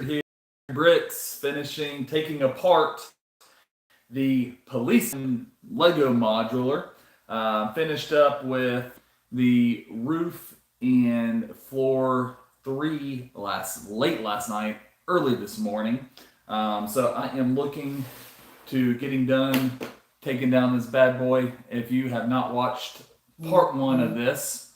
here, bricks, taking apart the police Lego modular. Finished up with the roof and floor three late last night, early this morning. So I am looking to getting done taking down this bad boy. If you have not watched part one of this,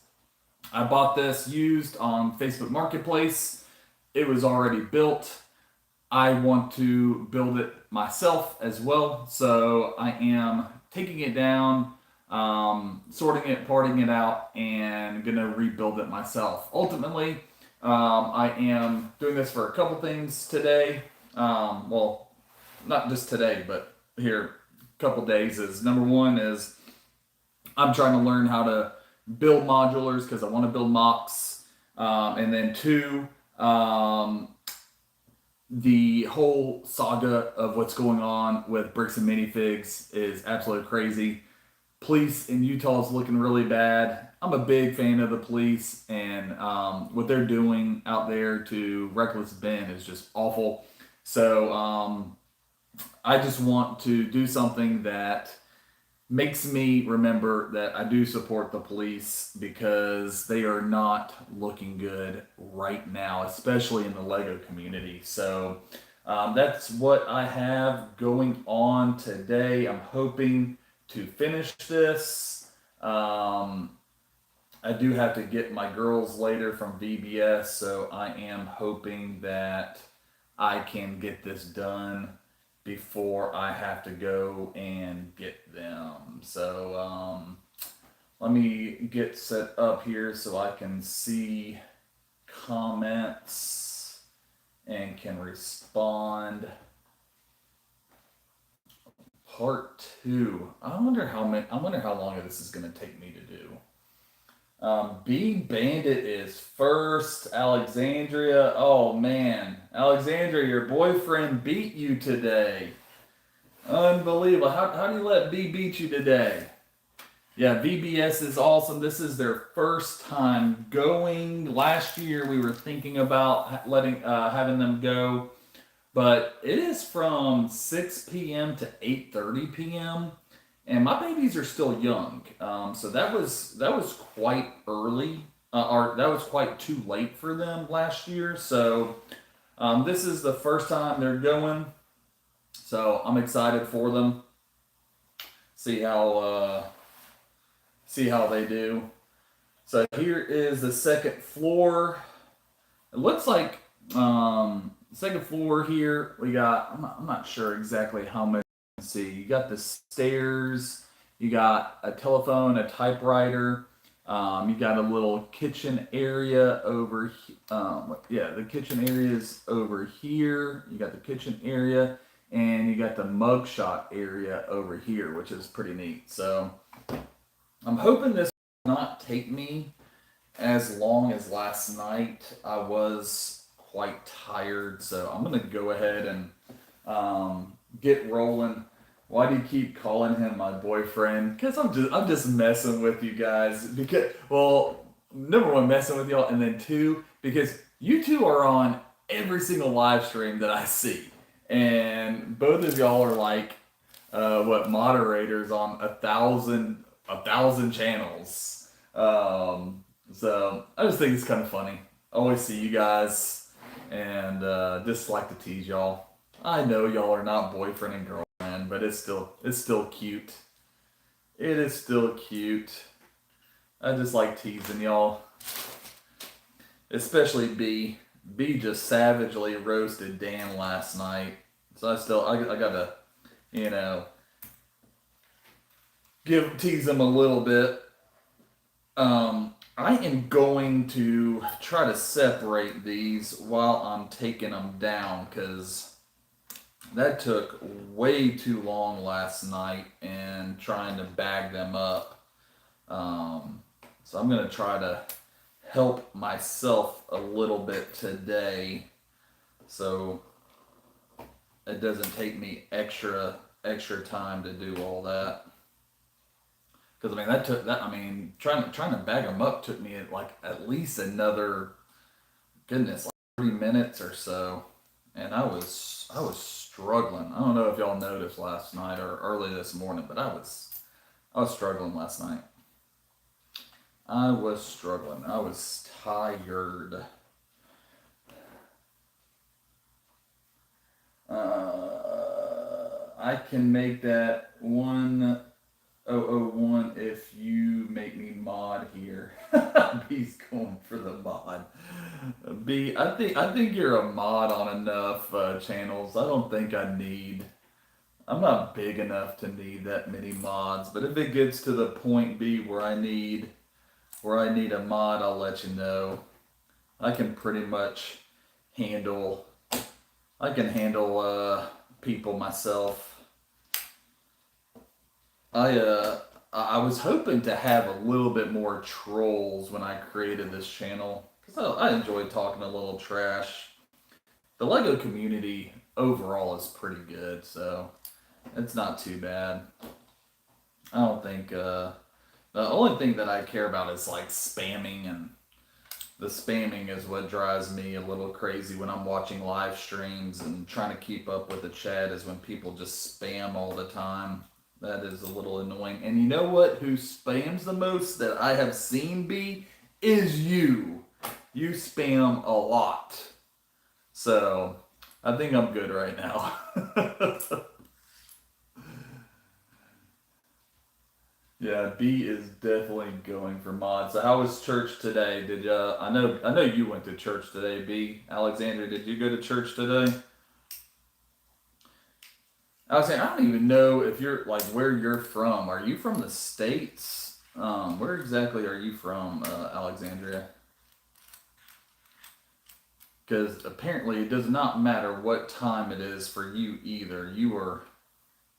I bought this used on Facebook Marketplace. It was already built. I want to build it myself as well. So I am taking it down, sorting it, parting it out, and gonna rebuild it myself. Ultimately, I am doing this for a couple things today. Well, not just today, but here a couple days. Is number one is I'm trying to learn how to build modulars because I want to build mocks, and then two, the whole saga of what's going on with bricks and minifigs is absolutely crazy. Police in Utah is looking really bad. I'm a big fan of the police, and what they're doing out there to Reckless Ben is just awful. So I just want to do something that makes me remember that I do support the police because they are not looking good right now, especially in the Lego community. So that's what I have going on today. I'm hoping to finish this. I do have to get my girls later from VBS, so I am hoping that I can get this done before I have to go and get them. So let me get set up here so I can see comments and can respond. Part two. I wonder how long this is going to take me to do. B Bandit is first. Alexandria. Oh man, Alexandria, your boyfriend beat you today. Unbelievable. How do you let B beat you today? Yeah, VBS is awesome. This is their first time going. Last year we were thinking about having them go, but it is from 6 p.m. to 8:30 p.m. and my babies are still young, so that was quite early, or that was quite too late for them last year. So this is the first time they're going, so I'm excited for them. See how they do. So here is the second floor. It looks like second floor here. We got. I'm not sure exactly how much. See, you got the stairs, you got a telephone, a typewriter, you got a little kitchen area over the kitchen area is over here. You got the kitchen area, and you got the mugshot area over here, which is pretty neat. So I'm hoping this will not take me as long as last night. I was quite tired, so I'm gonna go ahead and get rolling. Why do you keep calling him my boyfriend? Because I'm just messing with you guys. Because, well, number one, messing with y'all, and then two, because you two are on every single live stream that I see, and both of y'all are like moderators on a thousand channels. So I just think it's kind of funny. I always see you guys, and just like to tease y'all. I know y'all are not boyfriend and girlfriend, but it's still cute. It is still cute. I just like teasing y'all. Especially B. B just savagely roasted Dan last night. So I gotta, tease him a little bit. I am going to try to separate these while I'm taking them down, because that took way too long last night and trying to bag them up. So I'm going to try to help myself a little bit today so it doesn't take me extra time to do all that. Because trying to bag them up took me at least another, 3 minutes or so. and I was struggling. I don't know if y'all noticed last night or early this morning, but I was struggling last night. I was struggling. I was tired. I can make that 1001 if you make me mod here. B's going for the mod. B, I think you're a mod on enough channels. I don't think I need. I'm not big enough to need that many mods. But if it gets to the point B where I need a mod, I'll let you know. I can pretty much handle. I can handle people myself. I was hoping to have a little bit more trolls when I created this channel because I enjoyed talking a little trash. The Lego community overall is pretty good, so it's not too bad. I don't think the only thing that I care about is like spamming, and the spamming is what drives me a little crazy when I'm watching live streams and trying to keep up with the chat is when people just spam all the time. That is a little annoying. And you know what? Who spams the most that I have seen be is you. You spam a lot. So I think I'm good right now. Yeah, B is definitely going for mod. So how was church today? Did I know you went to church today, B. Alexandria, did you go to church today? I was saying I don't even know if you're like where you're from. Are you from the States? Where exactly are you from, Alexandria? Because apparently it does not matter what time it is for you either. You're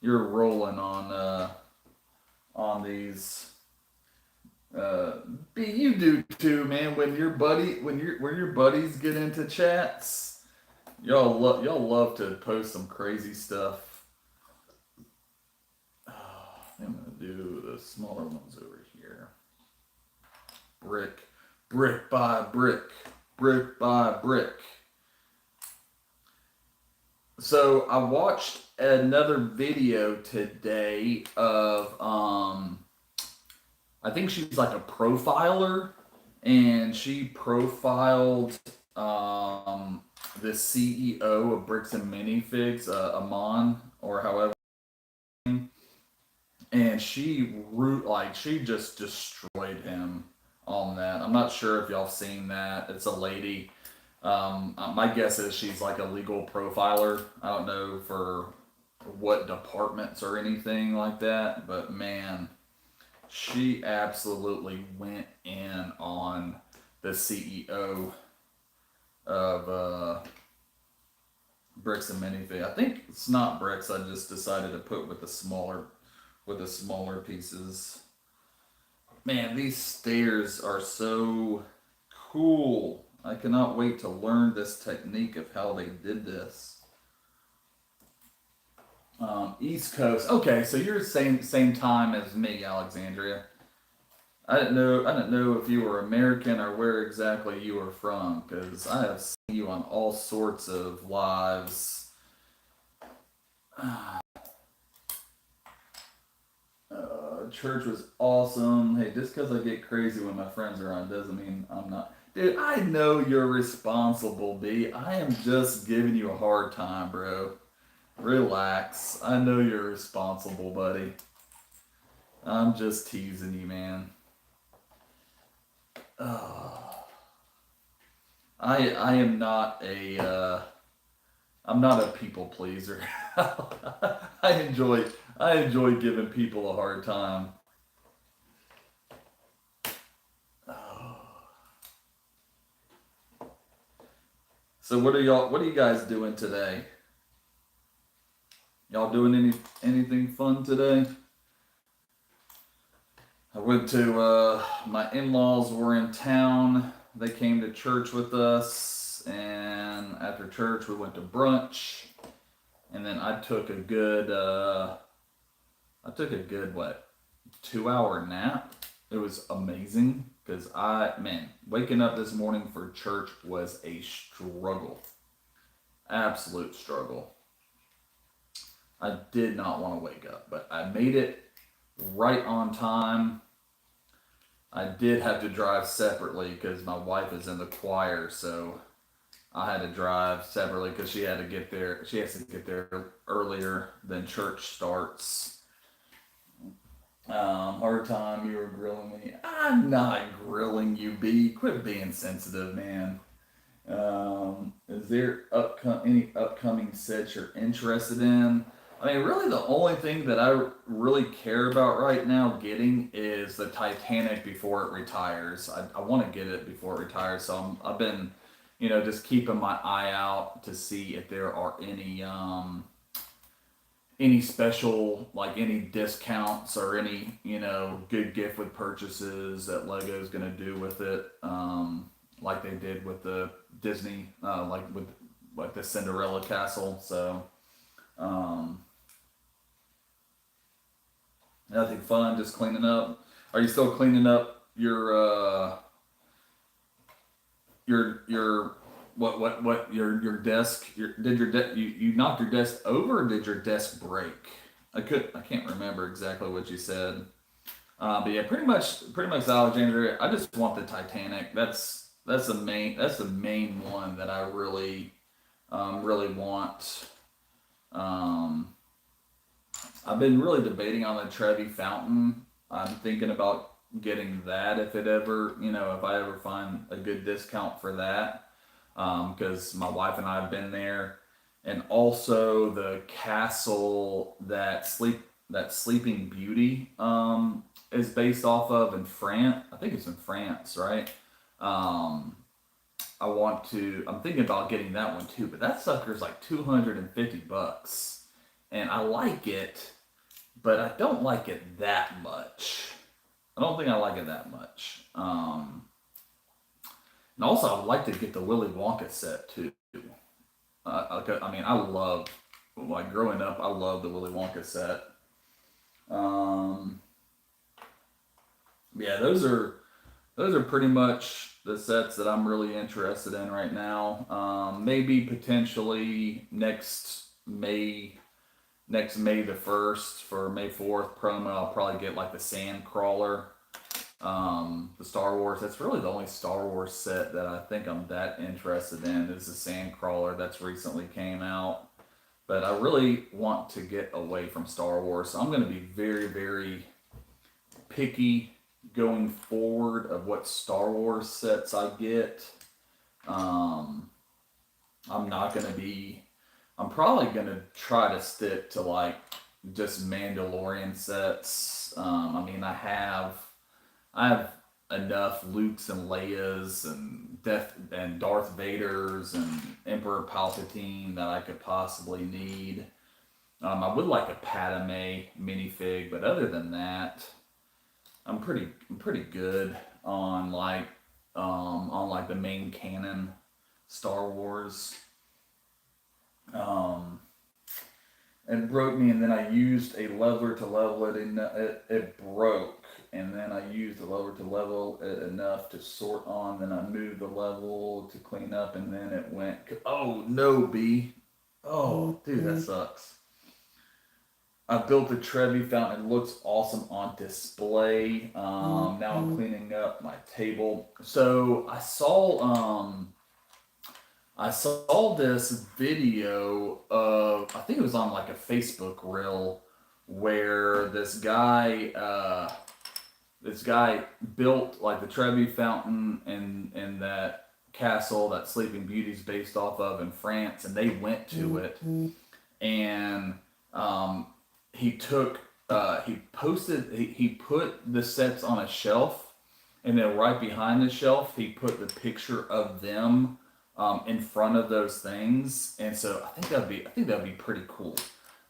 rolling on these. Uh, B, you do too, man. When your buddies get into chats, y'all love to post some crazy stuff. I'm gonna do the smaller ones over here. Brick, brick by brick, brick by brick. So I watched another video today of I think she's like a profiler, and she profiled the CEO of Bricks and Minifigs, Amon or however, and she just destroyed him on that. I'm not sure if y'all seen that. It's a lady. My guess is she's like a legal profiler. I don't know for what departments or anything like that, but man, she absolutely went in on the CEO of Bricks and Minifig. I think it's not bricks. I just decided to put with the smaller pieces. Man, these stairs are so cool. I cannot wait to learn this technique of how they did this. East Coast. Okay, so you're same time as me, Alexandria. I didn't know if you were American or where exactly you were from, because I have seen you on all sorts of lives. Church was awesome. Hey, just because I get crazy when my friends are on doesn't mean I'm not. Dude, I know you're responsible, B. I am just giving you a hard time, bro. Relax. I know you're responsible, buddy. I'm just teasing you, man. Oh, I am not I'm not a people pleaser. I enjoy I enjoy giving people a hard time. Oh. So what are you guys doing today? Y'all doing anything fun today? I went to my in-laws were in town. They came to church with us, and after church we went to brunch, and then I took a good what 2 hour nap. It was amazing because waking up this morning for church was a struggle. absolute struggle. I did not want to wake up, but I made it right on time. I did have to drive separately because my wife is in the choir, so I had to drive separately because she had to get there. She has to get there earlier than church starts. Hard time, you were grilling me. I'm not grilling you, B. Quit being sensitive, man. Is there any upcoming sets you're interested in? I mean, really, the only thing that I really care about right now getting is the Titanic before it retires. I want to get it before it retires, so I've been, just keeping my eye out to see if there are any special, like any discounts or any good gift with purchases that Lego's gonna do with it, like they did with the Disney, like with like the Cinderella castle. So um, nothing fun, just cleaning up. Are you still cleaning up your your desk? You knocked your desk over, or did your desk break? I can't remember exactly what you said. But yeah, pretty much Alexandria. I just want the Titanic. That's the main one that I really want. Um, I've been really debating on the Trevi Fountain. I'm thinking about getting that if I ever find a good discount for that, because my wife and I have been there, and also the castle that Sleeping Beauty is based off of in France. I think it's in France, right? Um, I'm thinking about getting that one too, but that sucker's like $250, and I like it, but I don't like it that much. I don't think I like it that much. And also, I would like to get the Willy Wonka set too. I mean, I love, like growing up, I loved the Willy Wonka set. Um, yeah, those are pretty much the sets that I'm really interested in right now. Maybe potentially next May the 1st for May 4th promo. I'll probably get like the Sand Crawler, the Star Wars. That's really the only Star Wars set that I think I'm that interested in is the Sand Crawler that's recently came out. But I really want to get away from Star Wars, so I'm going to be very, very picky going forward of what Star Wars sets I get. Um, I'm not going to be. I'm probably going to try to stick to like just Mandalorian sets. I mean, I have enough Luke's and Leia's and Darth Vader's and Emperor Palpatine that I could possibly need. I would like a Padme minifig, but other than that, I'm pretty good on like the main canon Star Wars. Um, it broke me, and then I used a leveler to level it, and it broke. And then I used the leveler to level it enough to sort on. Then I moved the level to clean up, and then it went. Oh no, B. Oh, dude, that sucks. I built the Trevi fountain. It looks awesome on display. Now I'm cleaning up my table. So I saw this video of, I think it was on like a Facebook reel, where this guy built like the Trevi Fountain and that castle that Sleeping Beauty's based off of in France, and they went to it, and um, he took he put the sets on a shelf, and then right behind the shelf he put the picture of them in front of those things, and so I think that'd be pretty cool.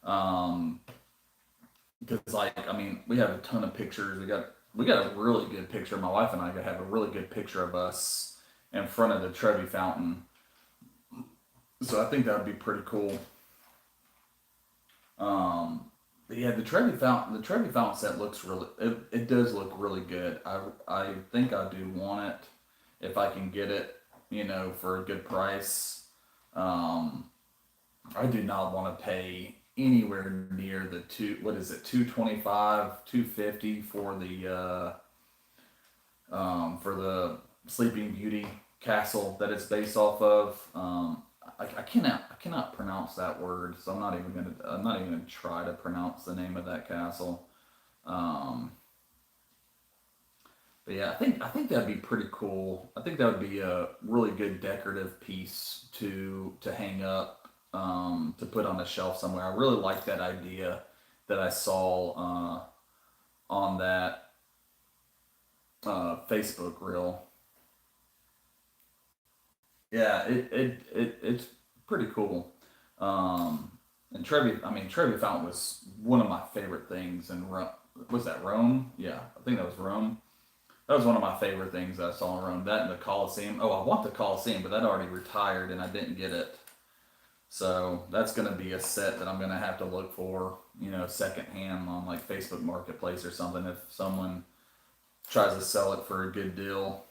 Um, because like I mean we have a ton of pictures. We got a really good picture. My wife and I have a really good picture of us in front of the Trevi Fountain. So I think that would be pretty cool. Um, but yeah, the Trevi Fountain set looks it does look really good. I think I do want it if I can get it, for a good price. Um, I do not want to pay anywhere near the two. What is it? 225, 250 for the Sleeping Beauty castle that it's based off of. I cannot pronounce that word, so I'm not even gonna try to pronounce the name of that castle. Um, but yeah, I think that'd be pretty cool. I think that would be a really good decorative piece to hang up, to put on a shelf somewhere. I really like that idea that I saw on that Facebook reel. Yeah, it's pretty cool. Um, and Trevi Fountain was one of my favorite things. And was that Rome? Yeah, I think that was Rome. That was one of my favorite things I saw in Rome. That and the Colosseum. Oh, I want the Colosseum, but that already retired and I didn't get it. So that's going to be a set that I'm going to have to look for, secondhand on like Facebook Marketplace or something if someone tries to sell it for a good deal.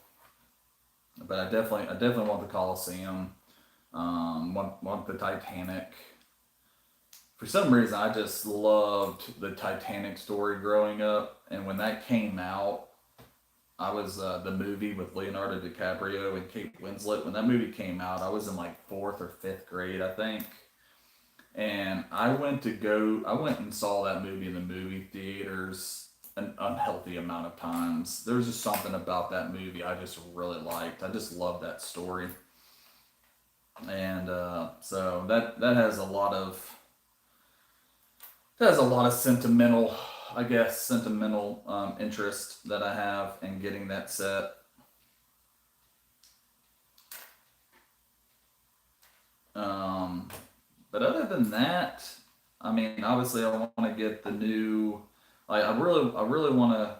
But I definitely want the Colosseum. Want the Titanic. For some reason, I just loved the Titanic story growing up, and when that came out, I was the movie with Leonardo DiCaprio and Kate Winslet. When that movie came out, I was in like fourth or fifth grade, I think, and I went and saw that movie in the movie theaters an unhealthy amount of times. There's just something about that movie I just really liked. I just love that story, and so that has a lot of sentimental, I guess, sentimental interest that I have in getting that set. Um, but other than that, I mean, obviously, I want to get the new. I really want to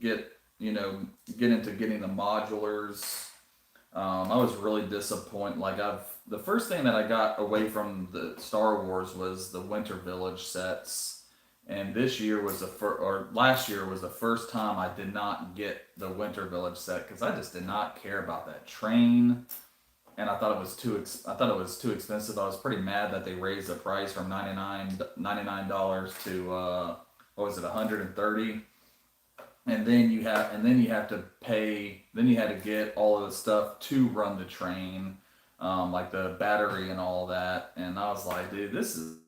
get get into getting the modulars. I was really disappointed. The first thing that I got away from the Star Wars was the Winter Village sets, and last year was the first time I did not get the Winter Village set because I just did not care about that train, and I thought it was I thought it was too expensive. I was pretty mad that they raised the price from $99 to what was it, 130, and then you have to pay. Then you had to get all of the stuff to run the train, like the battery and all that. And I was like, dude, is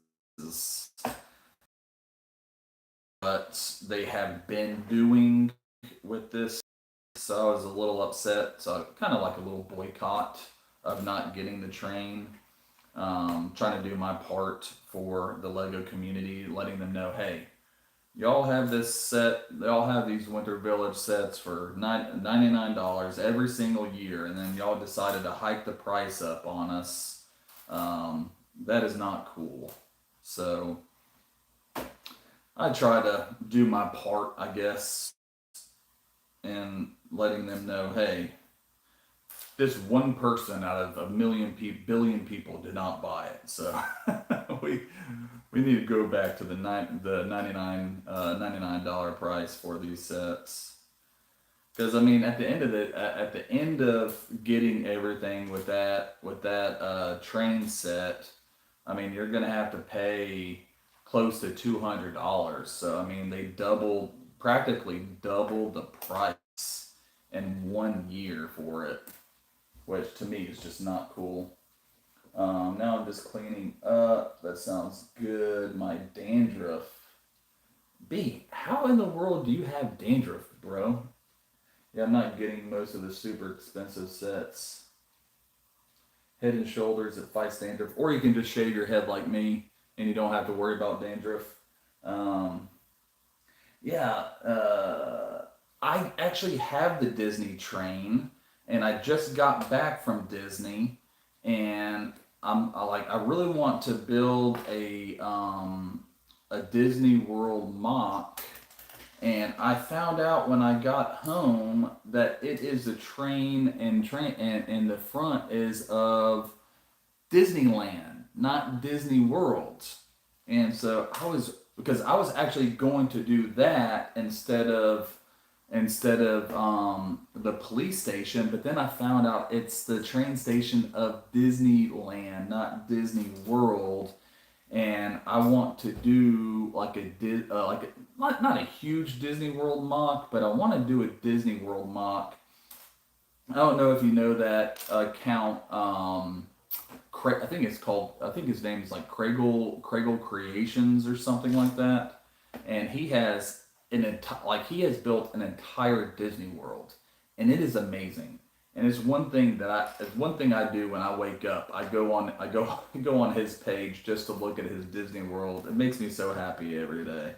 what they have been doing with this. So I was a little upset. So kind of like a little boycott of not getting the train. Trying to do my part for the Lego community, letting them know, hey, y'all have this set. They all have these Winter Village sets for $99 every single year, and then y'all decided to hike the price up on us. That is not cool. So I try to do my part, I guess, in letting them know, hey, this one person out of billion people did not buy it. So we we need to go back to the 99 $99 price for these sets. Because I mean, at the end of getting everything with that train set, I mean you're gonna have to pay close to $200. So I mean practically doubled the price in 1 year for it, which to me is just not cool. Now I'm just cleaning up. That sounds good. My dandruff. B, how in the world do you have dandruff, bro? Yeah, I'm not getting most of the super expensive sets. Head and Shoulders that fights dandruff, or you can just shave your head like me, and you don't have to worry about dandruff. Um, yeah, I actually have the Disney train, and I just got back from Disney, and I really want to build a Disney World mock, and I found out when I got home that it is a train and the front is of Disneyland, not Disney World. And so because I was actually going to do that instead of instead of the police station. But then I found out it's the train station of Disneyland, not Disney World. And I want to do like not a huge Disney World mock, but I want to do a Disney World mock. I don't know if you know that account. I think it's called. I think his name is like Craigle Creations or something like that. And he has he has built an entire Disney World, and it is amazing. And it's one thing I do when I wake up. I go on his page just to look at his Disney World. It makes me so happy every day,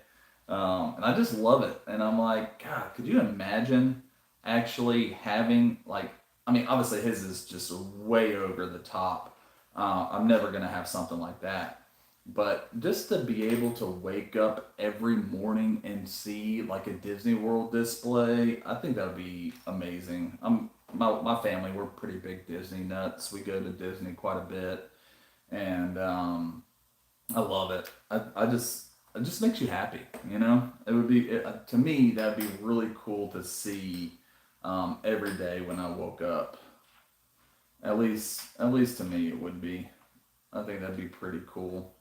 and I just love it. And I'm like, God, could you imagine actually having like? I mean, obviously his is just way over the top. I'm never gonna have something like that. But just to be able to wake up every morning and see like a Disney World display, I think that would be amazing. My family, we're pretty big Disney nuts. We go to Disney quite a bit, and I love it. It just makes you happy, you know. To me that'd be really cool to see every day when I woke up. At least to me, it would be. I think that'd be pretty cool.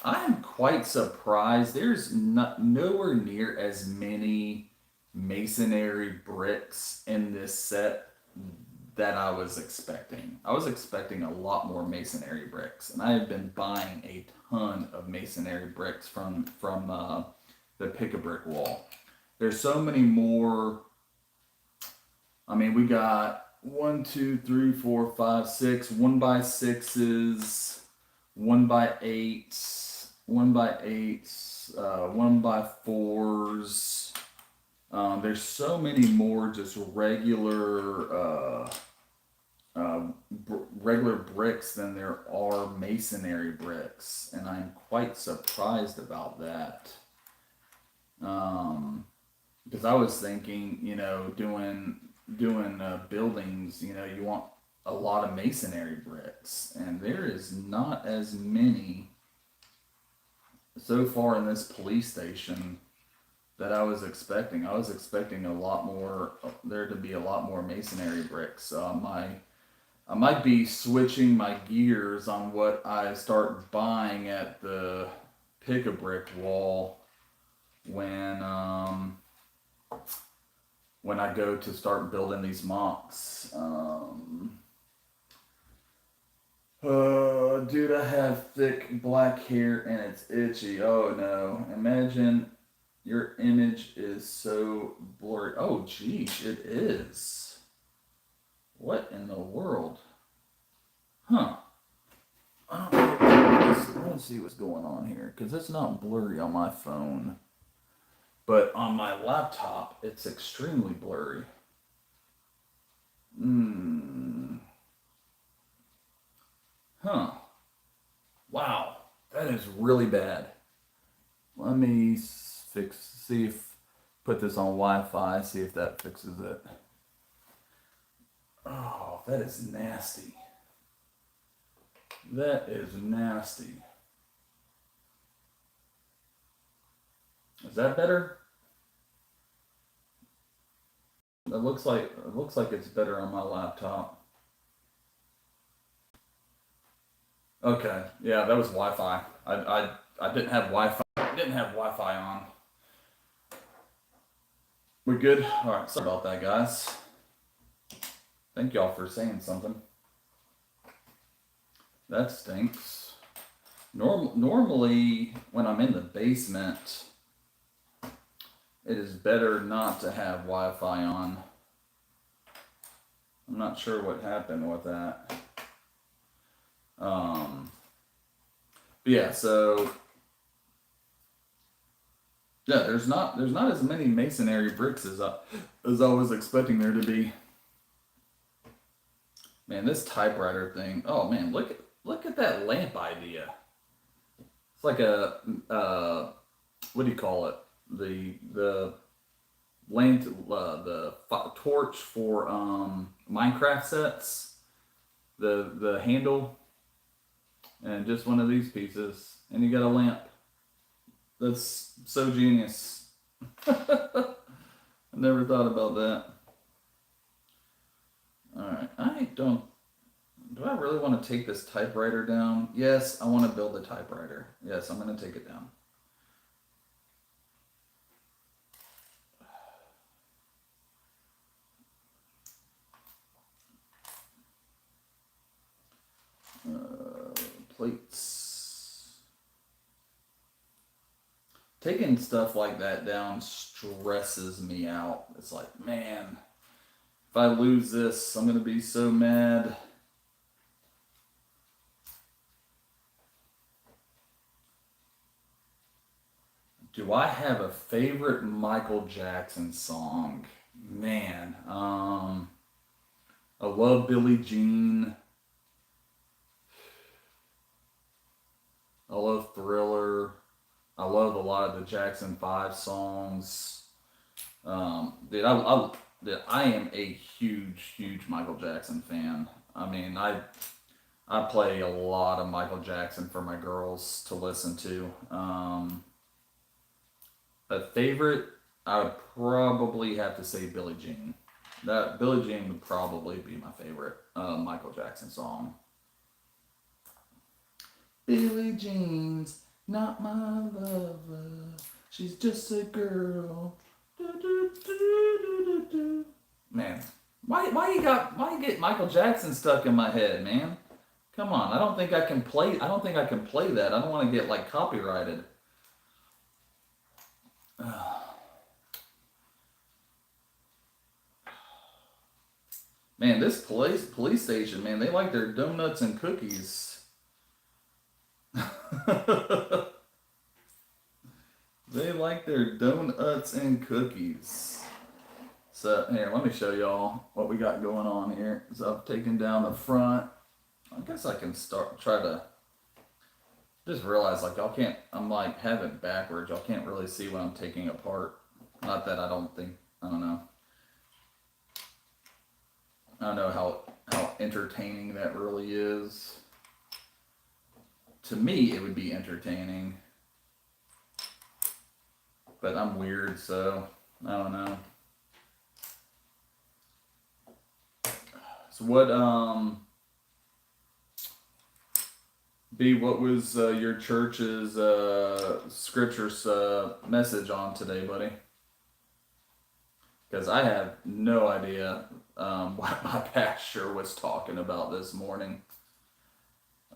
I am quite surprised. There's nowhere near as many masonry bricks in this set that I was expecting. I was expecting a lot more masonry bricks, and I have been buying a ton of masonry bricks from the pick a brick wall. There's so many more. I mean, we got one, two, three, four, five, six, 1x6s, 1x8s, 1x8s, 1x4s. There's so many more just regular bricks than there are masonry bricks, and I'm quite surprised about that. Because I was thinking, you know, doing buildings, you know, you want a lot of masonry bricks, and there is not as many so far in this police station that I was expecting. I was expecting a lot more, there to be a lot more masonry bricks. So I might be switching my gears on what I start buying at the pick a brick wall when when I go to start building these mocks. Dude, I have thick black hair and it's itchy. Oh no. Imagine your image is so blurry. Oh geez, it is. What in the world? Huh. I don't know. Let's see what's going on here. Because it's not blurry on my phone. But on my laptop, it's extremely blurry. Hmm. Huh. Wow. That is really bad. Let me see if, put this on Wi-Fi, see if that fixes it. Oh, that is nasty. That is nasty. Is that better? It looks like it's better on my laptop. Okay, yeah, that was Wi-Fi. I didn't have Wi-Fi. Didn't have Wi-Fi on. We good? All right. Sorry about that, guys. Thank y'all for saying something. That stinks. Normally, when I'm in the basement, it is better not to have Wi-Fi on. I'm not sure what happened with that. But yeah, so yeah, there's not as many masonry bricks as I was expecting there to be. Man, this typewriter thing. Oh man, look at that lamp idea. It's like a what do you call it? The lamp torch for Minecraft sets. The handle and just one of these pieces, and you got a lamp. That's so genius. never thought about that. Alright, I don't. Do I really want to take this typewriter down? Yes, I want to build a typewriter. Yes, I'm going to take it down. Plates. Taking stuff like that down stresses me out. It's like, man, if I lose this, I'm going to be so mad. Do I have a favorite Michael Jackson song? Man, I love Billie Jean. I love Thriller. I love a lot of the Jackson 5 songs. Dude, I am a huge Michael Jackson fan. I mean, I play a lot of Michael Jackson for my girls to listen to. A favorite, I would probably have to say Billie Jean. That Billie Jean would probably be my favorite Michael Jackson song. Billie Jean's not my lover. She's just a girl. Do, do, do, do. Man, why you get Michael Jackson stuck in my head, man? Come on, I don't think I can play. I don't think I can play that. I don't want to get like copyrighted. Man, this police station, man, they like their donuts and cookies. They like their donuts and cookies. So here, let me show y'all what we got going on here. So I've taken down the front. I guess I can try to just realize like y'all can't. I'm like have it backwards. Y'all can't really see what I'm taking apart. Not that I don't think. I don't know. I don't know how entertaining that really is. To me, it would be entertaining. But I'm weird, so I don't know. So what was your church's scriptures message on today, buddy? Because I have no idea what my pastor was talking about this morning.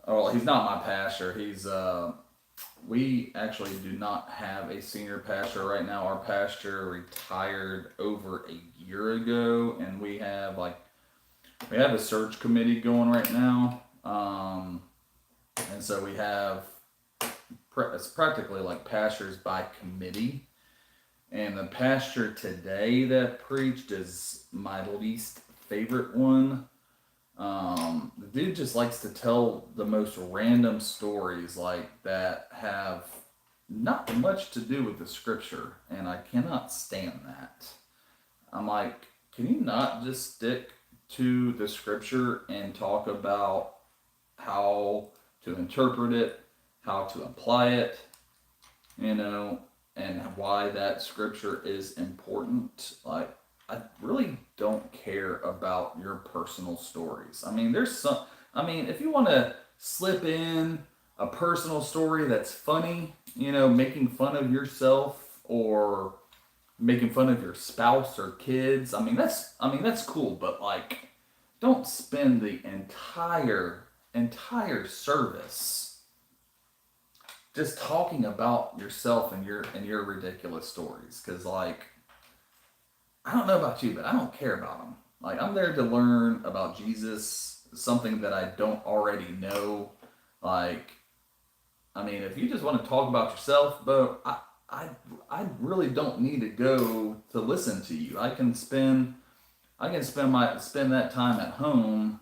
Oh, well, he's not my pastor. He's we actually do not have a senior pastor right now. Our pastor retired over a year ago, and we have a search committee going right now. And so we have it's practically like pastors by committee. And the pastor today that preached is my least favorite one. The dude just likes to tell the most random stories like that have not much to do with the scripture, and I cannot stand that. I'm like, can you not just stick to the scripture and talk about how to interpret it, how to apply it, and why that scripture is important? Like, I really don't care about your personal stories. I mean, if you want to slip in a personal story that's funny, making fun of yourself or making fun of your spouse or kids, that's cool, but like, don't spend the entire service just talking about yourself and your ridiculous stories, because like, I don't know about you, but I don't care about them. Like, I'm there to learn about Jesus, something that I don't already know. Like, if you just want to talk about yourself, but I really don't need to go to listen to you. I can spend that time at home,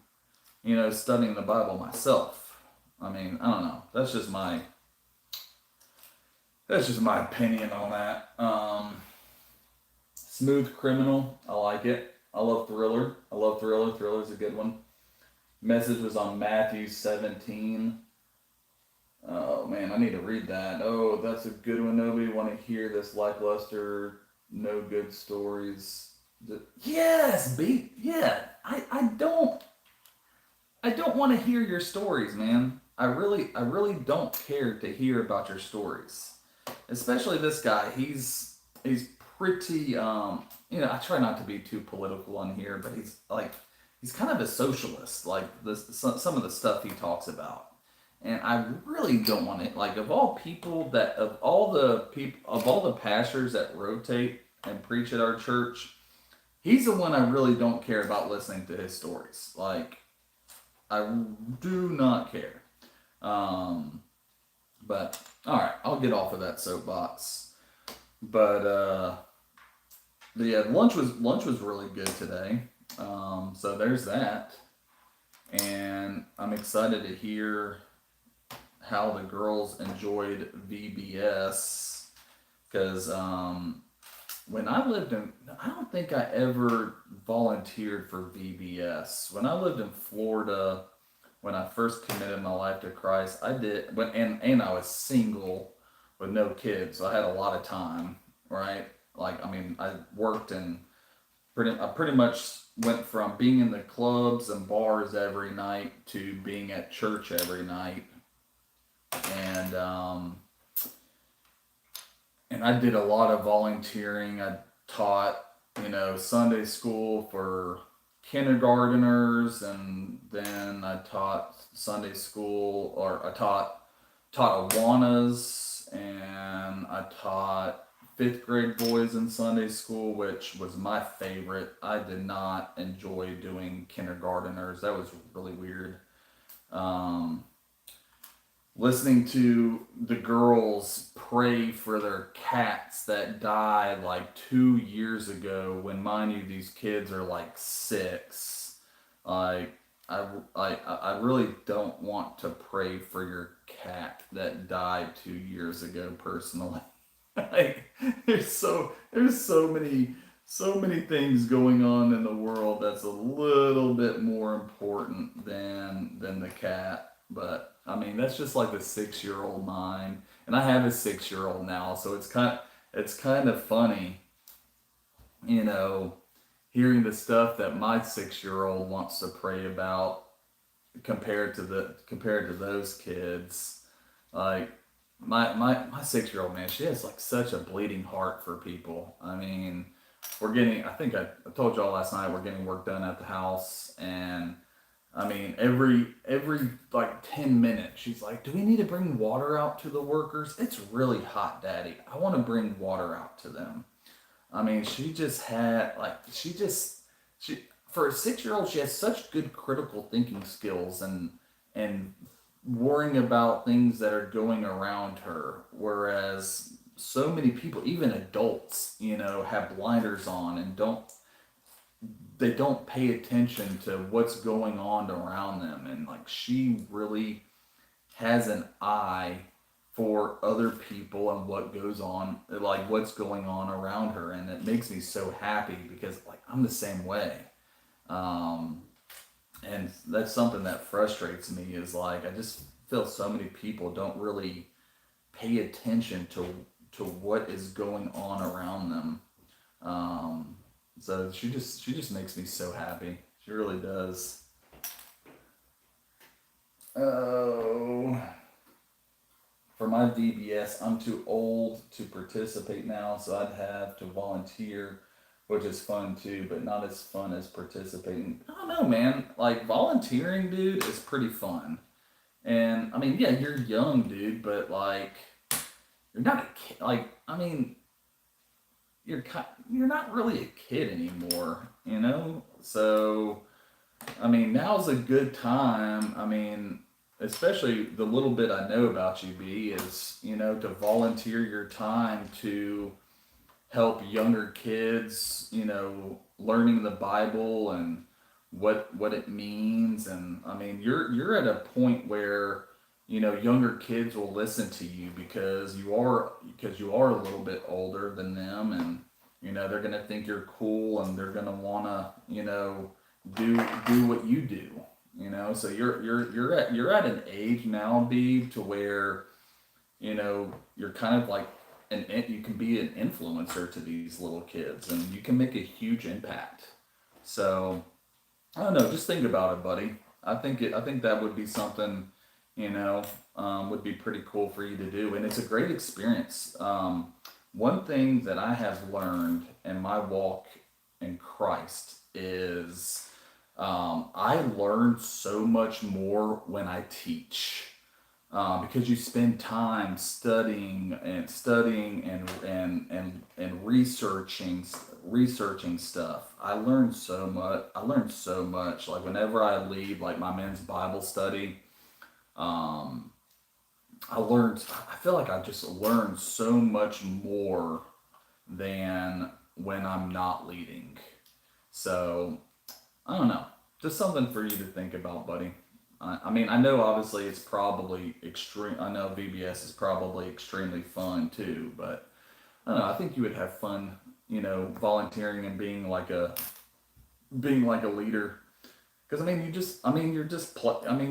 studying the Bible myself. I don't know. That's just my opinion on that. Smooth Criminal, I like it. I love Thriller. Thriller's a good one. Message was on Matthew 17. Oh man, I need to read that. Oh, that's a good one, Obi. Want to hear this lackluster No good stories. Yes, B. Yeah, I don't want to hear your stories, man. I really don't care to hear about your stories. Especially this guy. He's pretty. I try not to be too political on here, but he's kind of a socialist. Like some of the stuff he talks about, and I really don't want to. Like of all the pastors that rotate and preach at our church, he's the one I really don't care about listening to his stories. Like I do not care. Um, but all right, I'll get off of that soapbox. But yeah, lunch was really good today. So there's that, and I'm excited to hear how the girls enjoyed VBS because when I lived in, I don't think I ever volunteered for VBS. When I lived in Florida, when I first committed my life to Christ, I did. And I was single with no kids, so I had a lot of time, right? Like I mean, I worked and I pretty much went from being in the clubs and bars every night to being at church every night, and I did a lot of volunteering. I taught, Sunday school for kindergarteners, and then I taught Sunday school, or I taught Awanas, and I taught fifth grade boys in Sunday school, which was my favorite. I did not enjoy doing kindergarteners. That was really weird. Um, Listening to the girls pray for their cats that died like 2 years ago, when mind you these kids are like 6. Like I really don't want to pray for your cat that died 2 years ago personally. Like there's so many things going on in the world that's a little bit more important than the cat. But I mean, that's just like the 6 year old mind, and I have a 6 year old now, so it's kind of funny, you know, hearing the stuff that my 6 year old wants to pray about compared to those kids. Like my 6 year old, man, she has like such a bleeding heart for people. I mean, I think I told y'all last night we're getting work done at the house, and I mean, every like 10 minutes, she's like, "Do we need to bring water out to the workers? It's really hot, Daddy. I want to bring water out to them." I mean, she just had like she for a 6 year old, she has such good critical thinking skills, and worrying about things that are going around her, whereas so many people, even adults, have blinders on and they don't pay attention to what's going on around them. And like she really has an eye for other people and what goes on, like what's going on around her, and it makes me so happy because like I'm the same way. um, and that's something that frustrates me, is like I just feel so many people don't really pay attention to what is going on around them. um, so she just makes me so happy. She really does. Oh, for my VBS, I'm too old to participate now, so I'd have to volunteer, which is fun too, but not as fun as participating. I don't know, man. Like volunteering, dude, is pretty fun. And I mean, yeah, you're young, dude, but like you're not a kid. Like I mean, you're not really a kid anymore, you know. So I mean, now's a good time. I mean, especially the little bit I know about you, B, is, to volunteer your time to help younger kids, learning the Bible and what it means. And I mean, you're at a point where, younger kids will listen to you because you are a little bit older than them, and they're gonna think you're cool, and they're gonna wanna, do do what you do. So you're at an age now, B, to where you're kind of like you can be an influencer to these little kids, and you can make a huge impact. So I don't know. Just think about it, buddy. I think that would be something, you know, would be pretty cool for you to do, and it's a great experience. One thing that I have learned in my walk in Christ is I learn so much more when I teach. Because you spend time studying and researching stuff. I learned so much. I learned so much. Like whenever I lead like my men's Bible study, um, I feel like I just learned so much more than when I'm not leading. So I don't know. Just something for you to think about, buddy. I mean, I know obviously it's probably extreme. I know VBS is probably extremely fun too, but I don't know. I think you would have fun, volunteering and being like a leader. Because I mean, you're just I mean,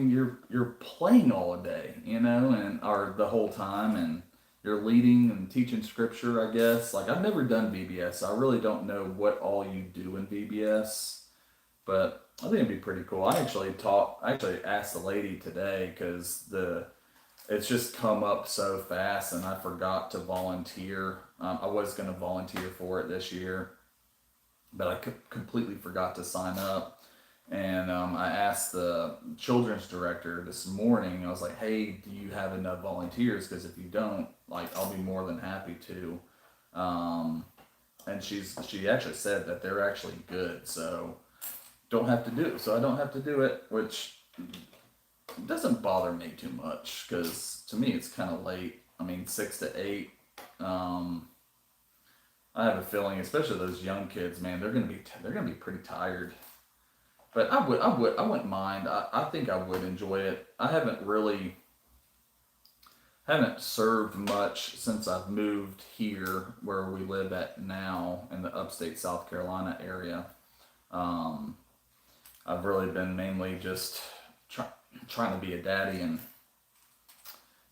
you're playing all day, and or the whole time, and you're leading and teaching scripture. I guess like I've never done VBS, so I really don't know what all you do in VBS. But I think it'd be pretty cool. I actually asked the lady today because it's just come up so fast, and I forgot to volunteer. I was going to volunteer for it this year, but I completely forgot to sign up. And I asked the children's director this morning. I was like, "Hey, do you have enough volunteers? Because if you don't, like, I'll be more than happy to." Um, and she actually said that they're actually good. So don't have to do it. So I don't have to do it, which doesn't bother me too much because to me it's kind of late. I mean, 6 to 8. Um, I have a feeling, especially those young kids, man, they're gonna be pretty tired. But I wouldn't mind. I think I would enjoy it. I haven't served much since I've moved here where we live at now in the upstate South Carolina area. Um, I've really been mainly just trying to be a daddy and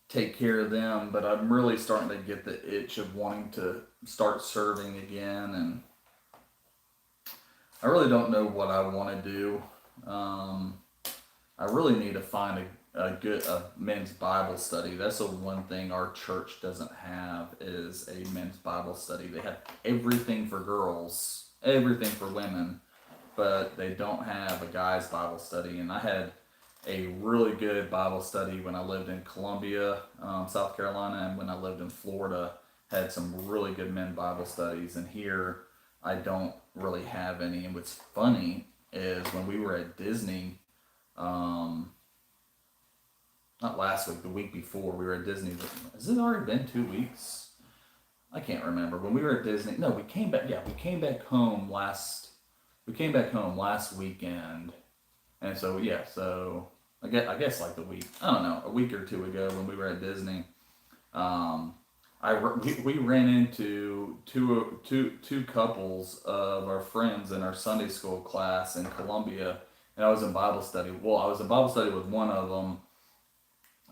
take care of them, but I'm really starting to get the itch of wanting to start serving again, and I really don't know what I want to do. Um, I really need to find a men's Bible study. That's the one thing our church doesn't have is a men's Bible study. They have everything for girls, everything for women, but they don't have a guys Bible study. And I had a really good Bible study when I lived in Columbia, South Carolina, and when I lived in Florida, had some really good men Bible studies. And here, I don't really have any. And what's funny is when we were at Disney, um, not last week, the week before, we were at Disney. Has it already been 2 weeks? I can't remember. When we were at Disney, no, we came back. Yeah, we came back home last. We came back home last weekend, and so yeah, so I guess like the week. I don't know, a week or two ago when we were at Disney. Um, we ran into two couples of our friends in our Sunday school class in Columbia, and I was in Bible study. Well, I was in Bible study with one of them,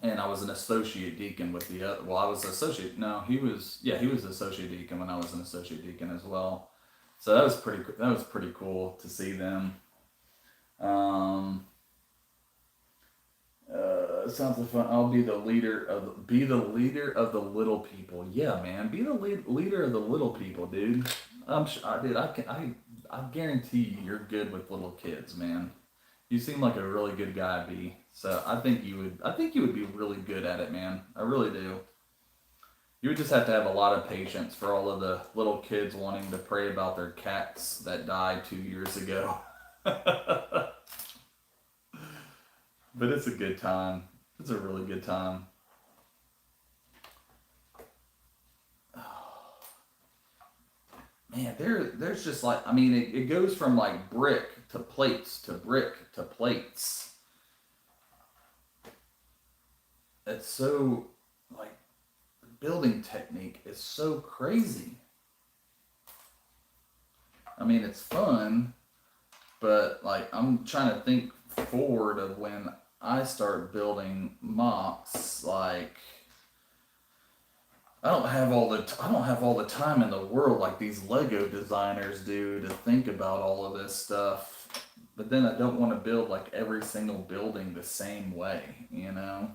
and I was an associate deacon with the other. Well, I was associate. No, he was associate deacon when I was an associate deacon as well. So that was pretty cool to see them. Um, Sounds like fun. I'll be the leader of the little people. Yeah, man, be the leader of the little people, dude. Dude, I guarantee you're good with little kids, man. You seem like a really good guy, B. So I think you would be really good at it, man. I really do. You would just have to have a lot of patience for all of the little kids wanting to pray about their cats that died 2 years ago. But it's a good time. It's a really good time. Man, there's just like, I mean, it goes from like brick to plates to brick to plates. It's so like building technique is so crazy. I mean, it's fun, but like I'm trying to think forward of when I start building mocks. Like I don't have all the time in the world like these Lego designers do to think about all of this stuff. But then I don't want to build like every single building the same way, you know.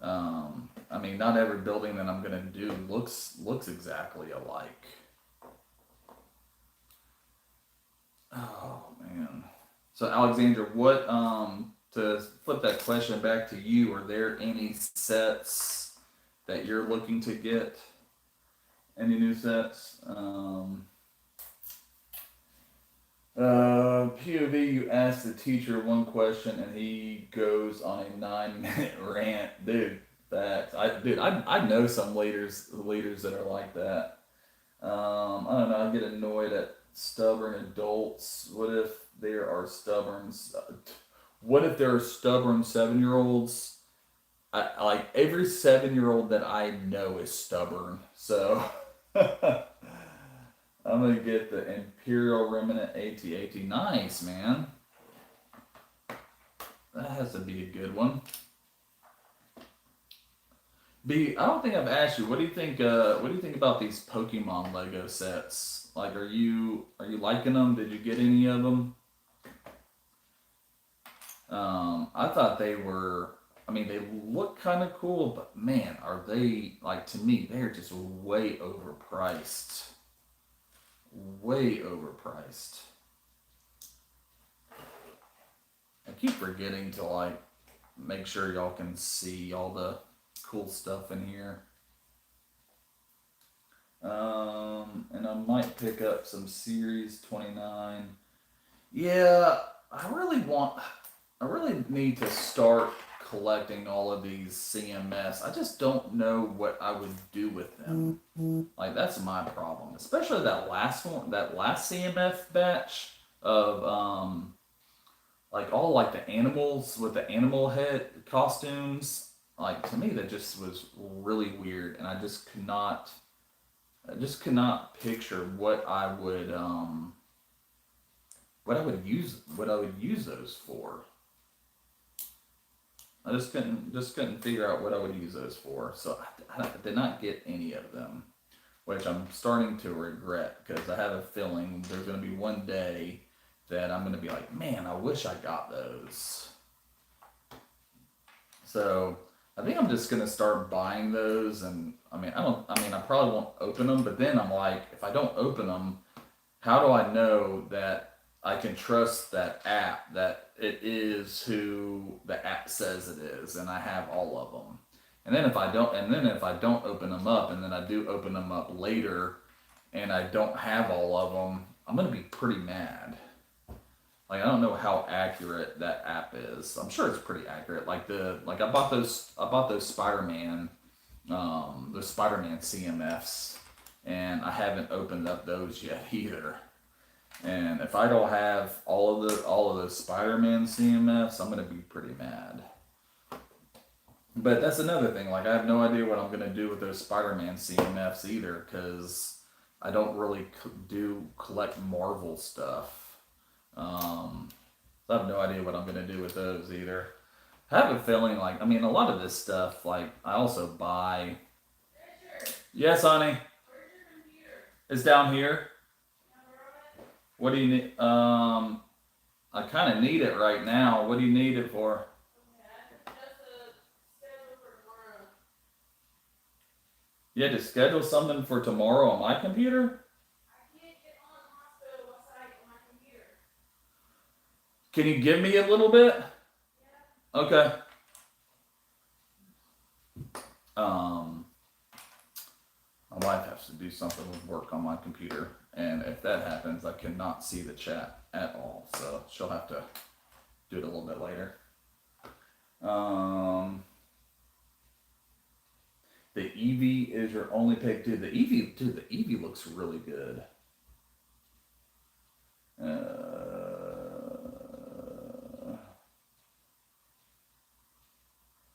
I mean, not every building that I'm gonna do looks exactly alike. Oh man. So Alexandra, what to flip that question back to you? Are there any sets that you're looking to get? Any new sets? POV, you ask the teacher one question and he goes on a 9 minute rant. Dude, facts. I know some leaders that are like that. I don't know, I get annoyed at stubborn adults. What if there are stubborn 7 year olds? I like every 7 year old that I know is stubborn. So I'm gonna get the Imperial Remnant AT-AT. Nice, man. That has to be a good one. B, I don't think I've asked you. What do you think? What do you think about these Pokemon Lego sets? Like, are you liking them? Did you get any of them? I thought they were. I mean, they look kind of cool, but man, are they like to me? They're just way overpriced. Way overpriced. I keep forgetting to like make sure y'all can see all the cool stuff in here. And I might pick up some Series 29. Yeah, I really want. I really need to start collecting all of these CMS. I just don't know what I would do with them. Like that's my problem, especially that last one, that last CMF batch of like all like the animals with the animal head costumes. Like to me, that just was really weird, and I just could not picture what I would use those for. I just couldn't figure out what I would use those for. So I did not get any of them, which I'm starting to regret because I have a feeling there's going to be one day that I'm going to be like, man, I wish I got those. So I think I'm just going to start buying those, and I mean I probably won't open them, but then I'm like, if I don't open them, how do I know that I can trust that app that it is who the app says it is, and I have all of them. And then if I don't open them up, and then I do open them up later, and I don't have all of them, I'm gonna be pretty mad. Like I don't know how accurate that app is. I'm sure it's pretty accurate. Like I bought those Spider Man CMFs, and I haven't opened up those yet either. And if I don't have all of those Spider-Man CMFs, I'm gonna be pretty mad. But that's another thing. Like I have no idea what I'm gonna do with those Spider-Man CMFs either, because I don't really do collect Marvel stuff. So I have no idea what I'm gonna do with those either. I have a feeling like I mean a lot of this stuff. Like I also buy. Yes, honey. It's down here. What do you need? I kind of need it right now. What do you need it for? You had to schedule something for tomorrow on my computer? Can you give me a little bit? Okay. Um, my wife has to do something with work on my computer, and if that happens, I cannot see the chat at all. So she'll have to do it a little bit later. Um, the Eevee is your only pick, dude. The Eevee looks really good.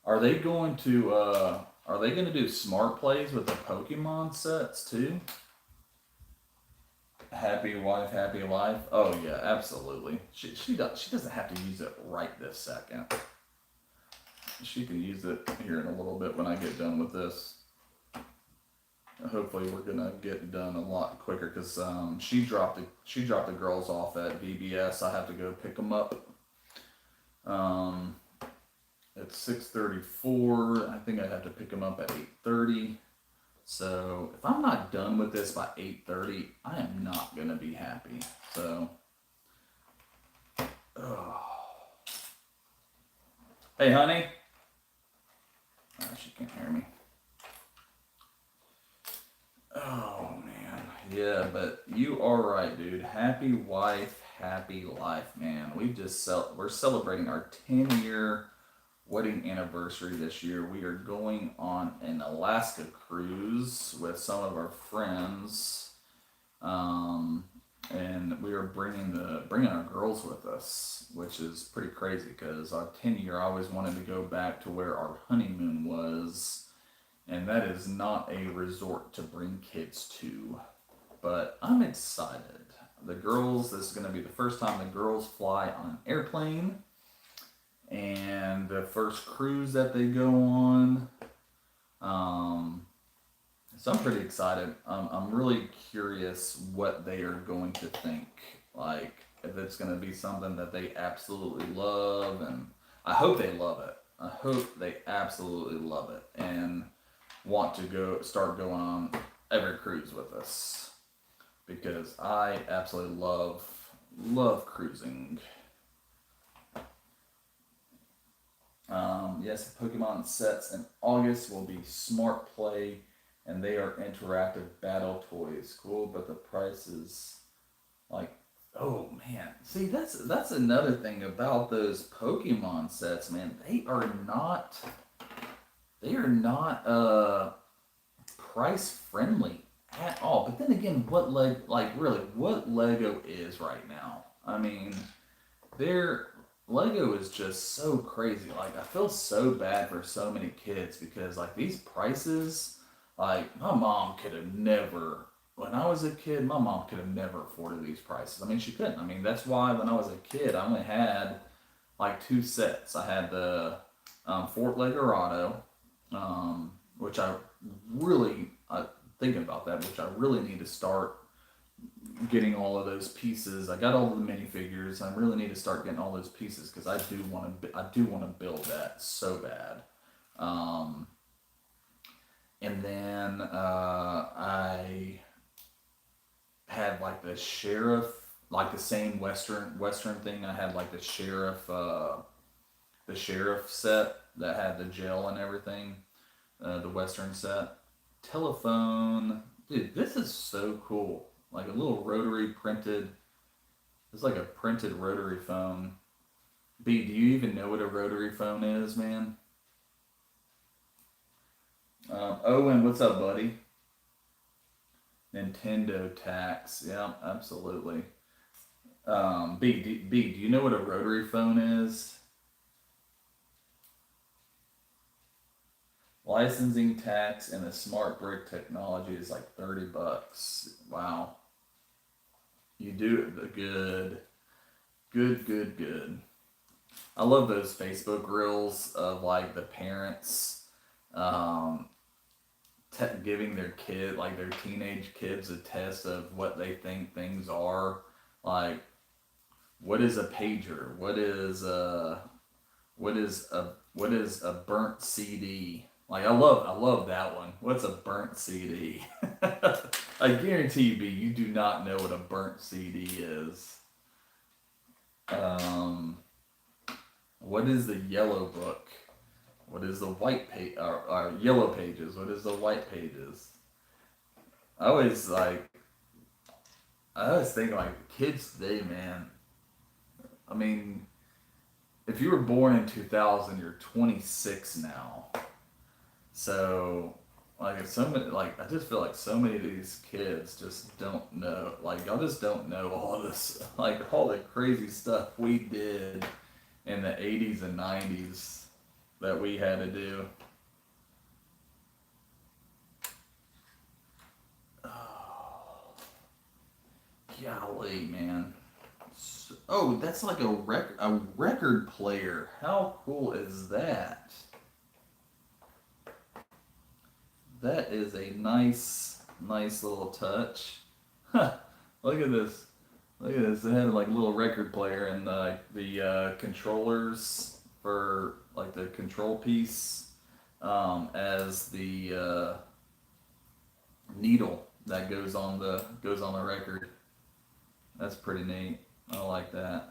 Are they going to do smart plays with the Pokemon sets too? Happy wife, happy life. Oh yeah, absolutely. She doesn't have to use it right this second. She can use it here in a little bit when I get done with this. hopefully we're gonna get done a lot quicker because she dropped the girls off at VBS. I have to go pick them up um, at 6:34. I think I have to pick them up at 8:30. So if I'm not done with this by 8:30, I am not gonna be happy. So, oh. Hey, honey. Oh, she can't hear me. Oh man, yeah, but you are right, dude. Happy wife, happy life, man. We're celebrating our 10-year wedding anniversary this year. We are going on an Alaska cruise with some of our friends, um, and we are bringing our girls with us, which is pretty crazy because our 10-year. I always wanted to go back to where our honeymoon was, and that is not a resort to bring kids to. But I'm excited. This is going to be the first time the girls fly on an airplane, and the first cruise that they go on. Um, so I'm pretty excited. I'm really curious what they are going to think. Like, if it's going to be something that they absolutely love, and I hope they love it. I hope they absolutely love it and want to start going on every cruise with us because I absolutely love cruising. Yes, the Pokemon sets in August will be Smart Play, and they are interactive battle toys. Cool, but the price is like, oh man, see that's another thing about those Pokemon sets, man. They are not price friendly at all. But then again, what Lego is right now? I mean, their Lego is just so crazy. Like I feel so bad for so many kids because like these prices, like my mom could have never. When I was a kid, my mom could have never afforded these prices. I mean, she couldn't. I mean, that's why when I was a kid, I only had like two sets. I had the Fort Legorado, which I really, thinking about that, which I really need to start getting all of those pieces. I got all of the minifigures. I really need to start getting all those pieces because I do want to build that so bad. Um, and then I had like the sheriff, like the same Western thing. I had like the sheriff set that had the jail and everything. The Western set. Telephone, dude, this is so cool. Like a little rotary printed. It's like a printed rotary phone. B, do you even know what a rotary phone is, man? Owen, what's up, buddy? Nintendo tax. Yeah, absolutely. B, do you know what a rotary phone is? Licensing tax and the smart brick technology is like $30. Wow. You do it good. Good, good, good. I love those Facebook reels of like the parents um, giving their kid, like their teenage kids, a test of what they think things are. Like, what is a pager? What is a burnt CD? Like, I love that one. What's a burnt CD? I guarantee you, B, you do not know what a burnt CD is. Um, what is the yellow book? What is the white page or yellow pages? What is the white pages? I always like I always think like kids today, man. I mean, if you were born in 2000, you're 26 now. So like if so many like I just feel like so many of these kids just don't know. Like y'all just don't know all this like all the crazy stuff we did in the 80s and 90s that we had to do. Oh, golly, man. Oh, that's like a record player. How cool is that? That is a nice little touch. Huh, look at this. Look at this. They had like a little record player and the controllers for like the control piece as the needle that goes on the record. That's pretty neat. I like that.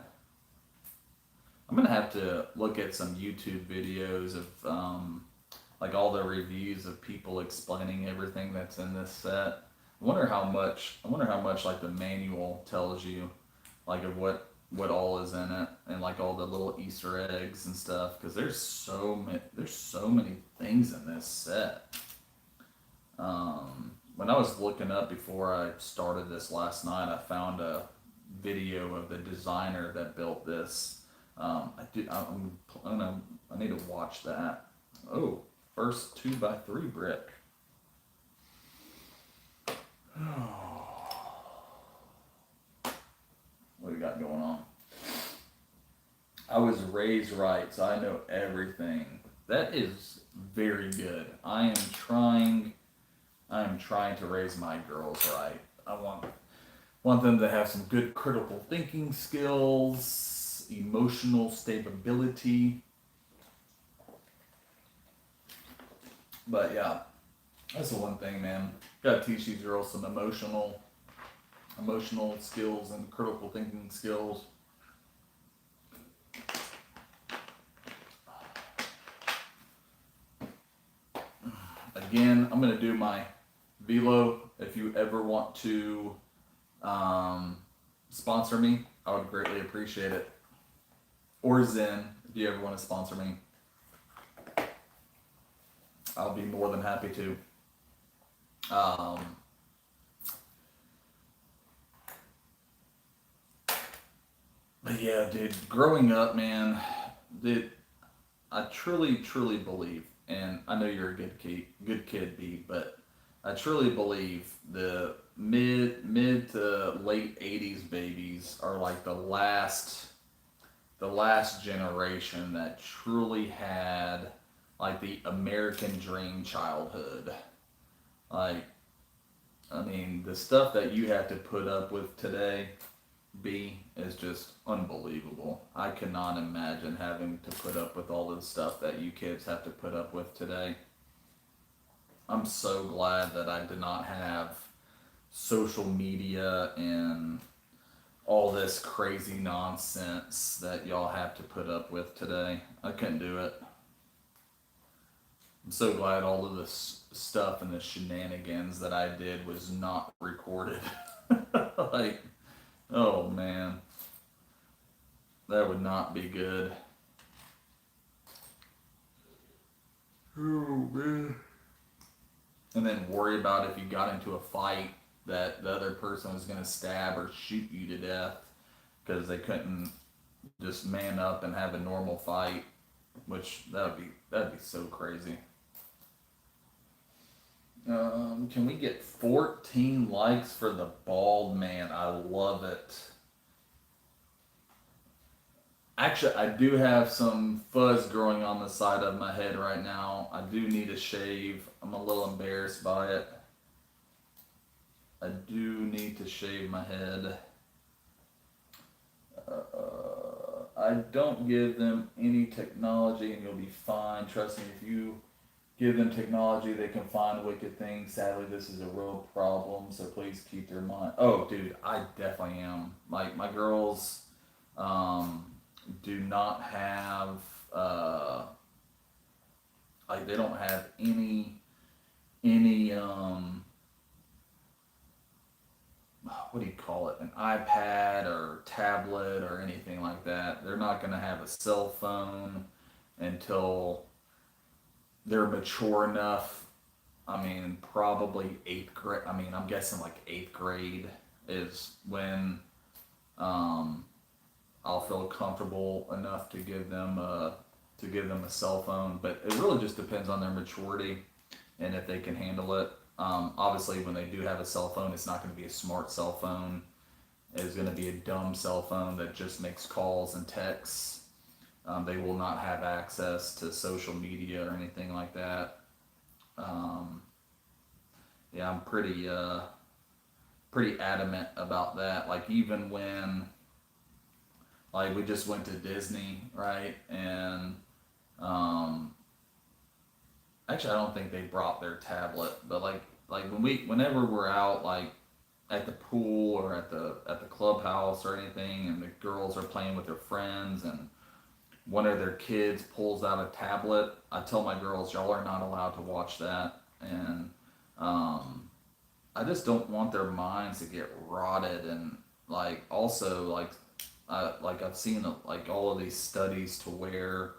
I'm gonna have to look at some YouTube videos of like all the reviews of people explaining everything that's in this set. I wonder how much. I wonder how much like the manual tells you, like of what all is in it and like all the little Easter eggs and stuff. Because there's so many things in this set. When I was looking up before I started this last night, I found a video of the designer that built this. I did. I need to watch that. Oh, first 2x3 brick. What do we got going on? I was raised right, so I know everything. That is very good. I am trying to raise my girls right. I want them to have some good critical thinking skills, emotional stability. But yeah, that's the one thing, man. Gotta teach these girls some emotional skills and critical thinking skills. Again, I'm gonna do my Velo. If you ever want to sponsor me, I would greatly appreciate it. Or Zen, if you ever want to sponsor me, I'll be more than happy to. Um, but yeah, dude, growing up, man, dude, I truly believe, and I know you're a good kid, B, but I truly believe the mid to late '80s babies are like the last generation that truly had like the American dream childhood. Like, I mean, the stuff that you have to put up with today, B, is just unbelievable. I cannot imagine having to put up with all the stuff that you kids have to put up with today. I'm so glad that I did not have social media and all this crazy nonsense that y'all have to put up with today. I couldn't do it. I'm so glad all of this stuff and the shenanigans that I did was not recorded. Like, oh man, that would not be good. Oh man. And then worry about if you got into a fight that the other person was going to stab or shoot you to death because they couldn't just man up and have a normal fight, which that'd be so crazy. Can we get 14 likes for the bald man? I love it. Actually, I do have some fuzz growing on the side of my head right now. I do need a shave. I'm a little embarrassed by it. I do need to shave my head. I don't give them any technology and you'll be fine. Trust me, if you give them technology, they can find wicked things. Sadly, this is a real problem, so please keep their mind. Oh, dude, I definitely am. Like, my girls do not have, like, they don't have any what do you call it, an iPad or tablet or anything like that. They're not going to have a cell phone until they're mature enough. I mean, probably eighth grade. I mean, I'm guessing like eighth grade is when I'll feel comfortable enough to give them a cell phone. But it really just depends on their maturity and if they can handle it. Obviously, when they do have a cell phone, it's not going to be a smart cell phone. It's going to be a dumb cell phone that just makes calls and texts. They will not have access to social media or anything like that. Um, yeah, I'm pretty adamant about that. Like even when like we just went to Disney, right? And um, actually, I don't think they brought their tablet, but like whenever we're out like at the pool or at the clubhouse or anything, and the girls are playing with their friends, and one of their kids pulls out a tablet, I tell my girls, y'all are not allowed to watch that, and um, I just don't want their minds to get rotted, and like also like I've seen like all of these studies to where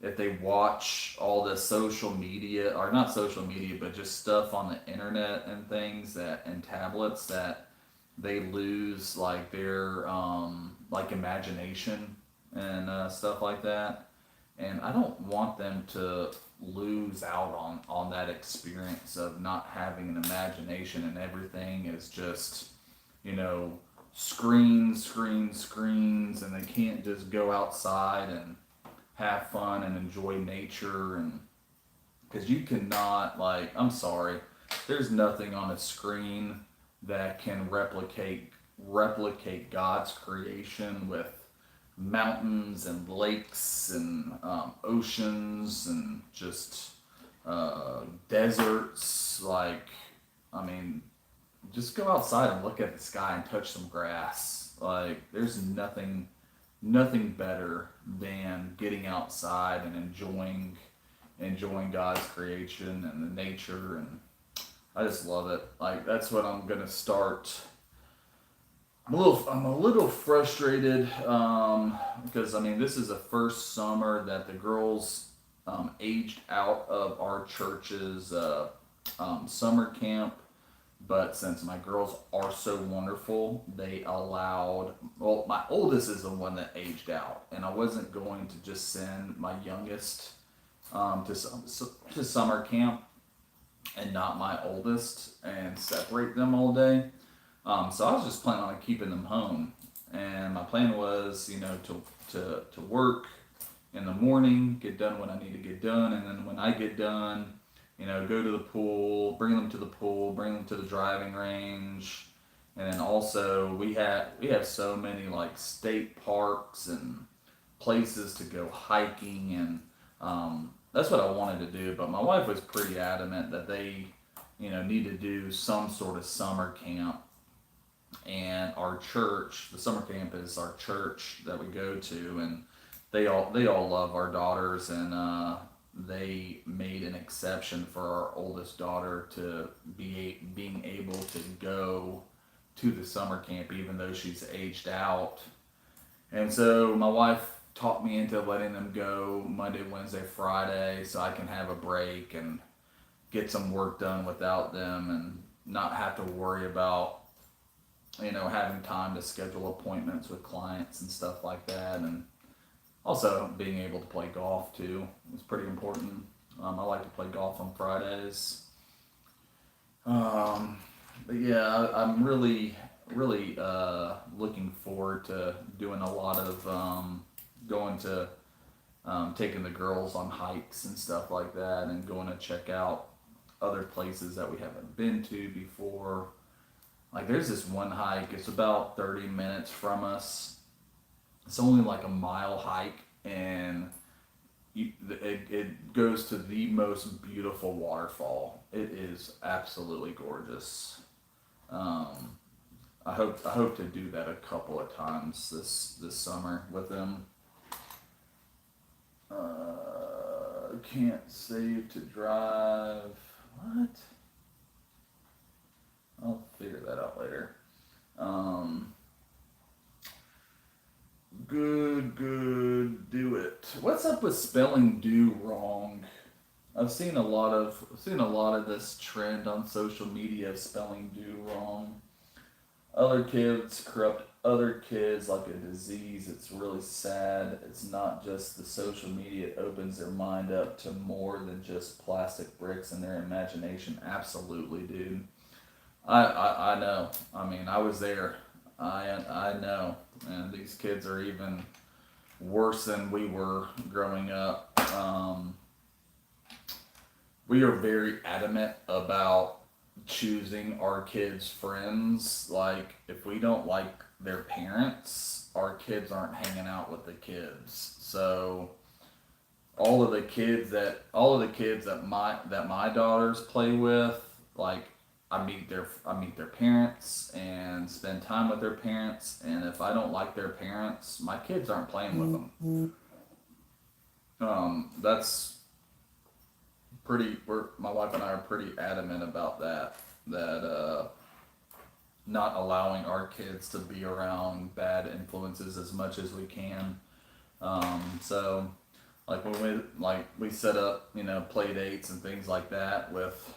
if they watch all the social media or not social media but just stuff on the internet and things that and tablets that they lose like their like imagination and stuff like that, and I don't want them to lose out on that experience of not having an imagination and everything is just you know screens and they can't just go outside and have fun and enjoy nature, and because you cannot like I'm sorry, there's nothing on a screen that can replicate God's creation with mountains and lakes and oceans and just deserts. Like, I mean, just go outside and look at the sky and touch some grass. Like, there's nothing better than getting outside and enjoying God's creation and the nature, and I just love it. Like that's what I'm gonna start. I'm a little frustrated because I mean this is the first summer that the girls aged out of our church's summer camp. But since my girls are so wonderful, they allowed. Well, my oldest is the one that aged out, and I wasn't going to just send my youngest to summer camp and not my oldest and separate them all day. So I was just planning on keeping them home, and my plan was, to work in the morning, get done what I need to get done, and then when I get done, go to the pool, bring them to the driving range, and then also we have so many like state parks and places to go hiking, and that's what I wanted to do. But my wife was pretty adamant that they, need to do some sort of summer camp, and our church, the summer camp is our church that we go to, and they all love our daughters, and they made an exception for our oldest daughter to being able to go to the summer camp even though she's aged out. And so my wife talked me into letting them go Monday, Wednesday, Friday so I can have a break and get some work done without them and not have to worry about having time to schedule appointments with clients and stuff like that, and also being able to play golf too is pretty important. I like to play golf on Fridays. But yeah, I'm really looking forward to doing a lot of going to taking the girls on hikes and stuff like that, and going to check out other places that we haven't been to before. Like there's this one hike, it's about 30 minutes from us. It's only like a mile hike, and it goes to the most beautiful waterfall. It is absolutely gorgeous. Um, I hope to do that a couple of times this summer with them. Can't save to drive. What? I'll figure that out later. Um, good, do it. What's up with spelling do wrong? I've seen a lot of this trend on social media of spelling do wrong. Other kids corrupt other kids like a disease. It's really sad. It's not just the social media. It opens their mind up to more than just plastic bricks and their imagination. Absolutely, dude. I know. I mean, I was there. I know. And these kids are even worse than we were growing up. We are very adamant about choosing our kids' friends. Like, if we don't like their parents, our kids aren't hanging out with the kids. So all of the kids that my daughters play with, like, I meet their parents and spend time with their parents. And if I don't like their parents, my kids aren't playing with them. That's my wife and I are pretty adamant about that. That not allowing our kids to be around bad influences as much as we can. So like when we set up, play dates and things like that with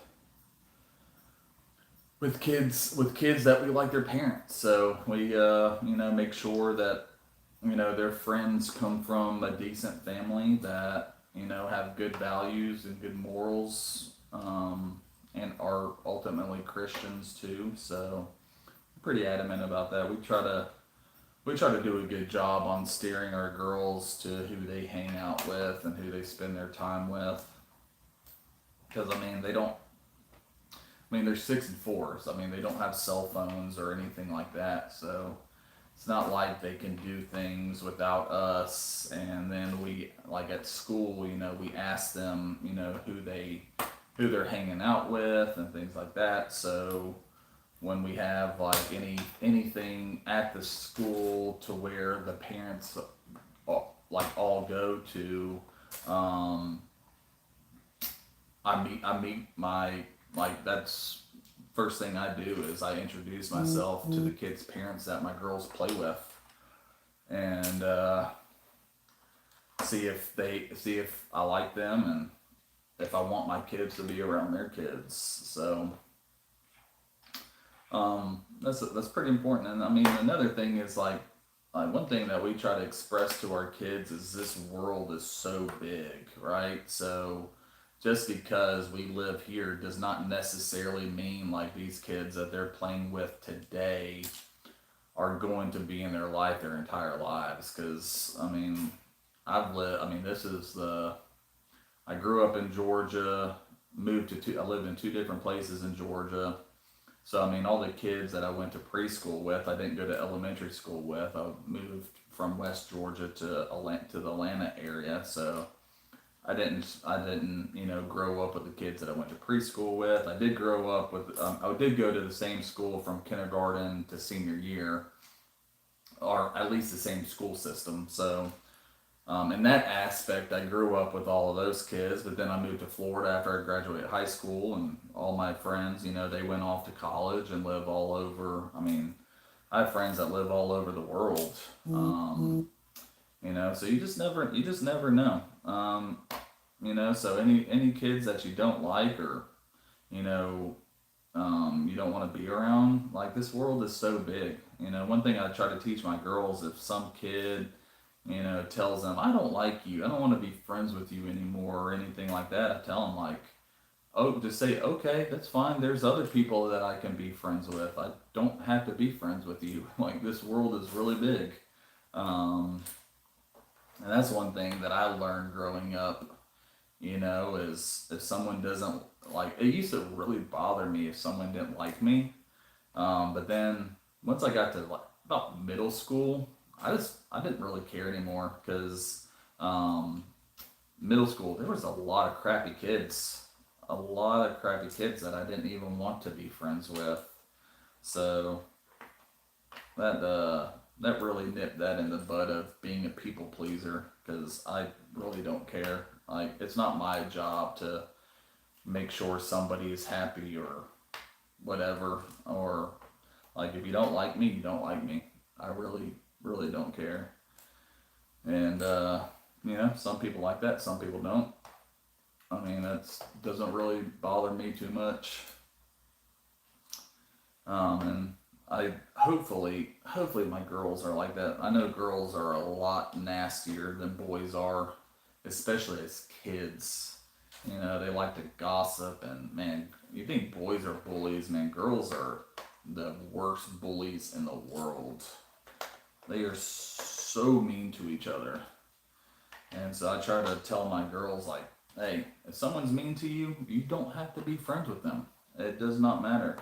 kids that we like their parents. So we make sure that their friends come from a decent family that have good values and good morals, and are ultimately Christians too. So pretty adamant about that. We try to do a good job on steering our girls to who they hang out with and who they spend their time with. Because they don't. They're 6 and 4, so they don't have cell phones or anything like that. So it's not like they can do things without us. And then we, like at school, we ask them, who they're hanging out with and things like that. So when we have like anything at the school to where the parents all go to, um, I meet my, like, that's first thing I do is I introduce myself to the kids' parents that my girls play with, and see if I like them and if I want my kids to be around their kids. So that's pretty important. And another thing is one thing that we try to express to our kids is this world is so big, right? So just because we live here does not necessarily mean like these kids that they're playing with today are going to be in their life their entire lives. Because this is the I grew up in Georgia, I lived in two different places in Georgia. So all the kids that I went to preschool with, I didn't go to elementary school with. I moved from West Georgia to the Atlanta area. So I didn't grow up with the kids that I went to preschool with. I did grow up with I did go to the same school from kindergarten to senior year, or at least the same school system. So in that aspect, I grew up with all of those kids. But then I moved to Florida after I graduated high school, and all my friends, they went off to college and live all over. I have friends that live all over the world. So you just never know. So any kids that you don't like, or you know you don't want to be around, like, this world is so big. One thing I try to teach my girls: if some kid tells them, I don't like you, I don't want to be friends with you anymore, or anything like that, I tell them, like, oh, just say, okay, that's fine, there's other people that I can be friends with. I don't have to be friends with you. Like, this world is really big. um, and that's one thing that I learned growing up, is if someone doesn't, like, it used to really bother me if someone didn't like me. But then once I got to like about middle school, I didn't really care anymore, because um, middle school there was a lot of crappy kids that I didn't even want to be friends with. So that really nipped that in the bud of being a people pleaser, because I really don't care. Like, it's not my job to make sure somebody is happy or whatever. Or, like, if you don't like me, you don't like me. I really, really don't care. And some people like that, some people don't. That doesn't really bother me too much. And I hopefully my girls are like that. I know girls are a lot nastier than boys are, especially as kids. They like to gossip, and man, you think boys are bullies, man, girls are the worst bullies in the world. They are so mean to each other. And so I try to tell my girls, like, hey, if someone's mean to you, you don't have to be friends with them. It does not matter.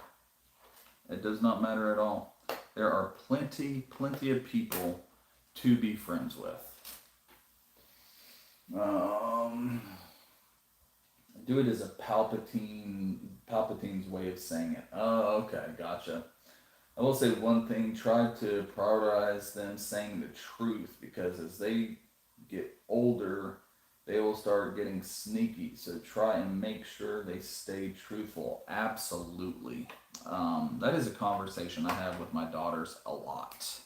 It does not matter at all. There are plenty of people to be friends with. Um, do it as a Palpatine's way of saying it. Oh, okay, gotcha. I will say one thing: try to prioritize them saying the truth, because as they get older, they will start getting sneaky. So try and make sure they stay truthful. Absolutely. That is a conversation I have with my daughters a lot.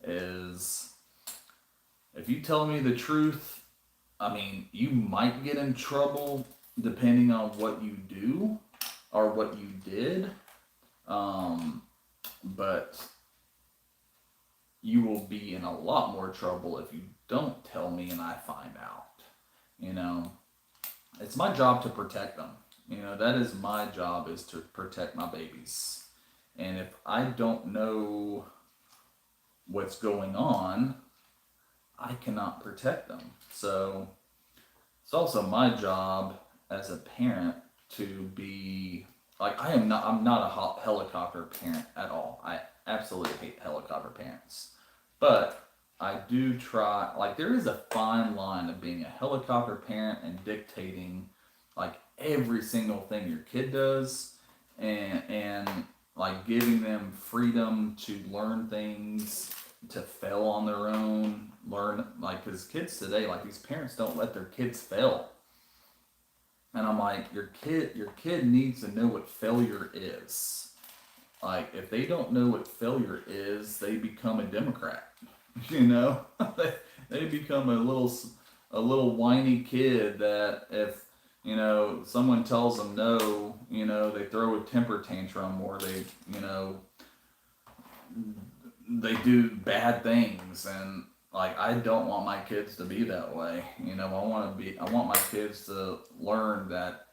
Is if you tell me the truth, I mean, you might get in trouble depending on what you do or what you did. Um, but you will be in a lot more trouble if you don't tell me and I find out. You know, it's my job to protect them. You know, that is my job, is to protect my babies. And if I don't know what's going on, I cannot protect them. So it's also my job as a parent to be like, I'm not a helicopter parent at all. I absolutely hate helicopter parents. But I do try, like, there is a fine line of being a helicopter parent and dictating like every single thing your kid does, and like giving them freedom to learn things, to fail on their own, learn, like, because kids today, like, these parents don't let their kids fail. And I'm like, your kid needs to know what failure is. Like, if they don't know what failure is, they become a Democrat. You know, they become a little whiny kid that, if someone tells them no, they throw a temper tantrum, or they do bad things. And like, I don't want my kids to be that way. I want my kids to learn that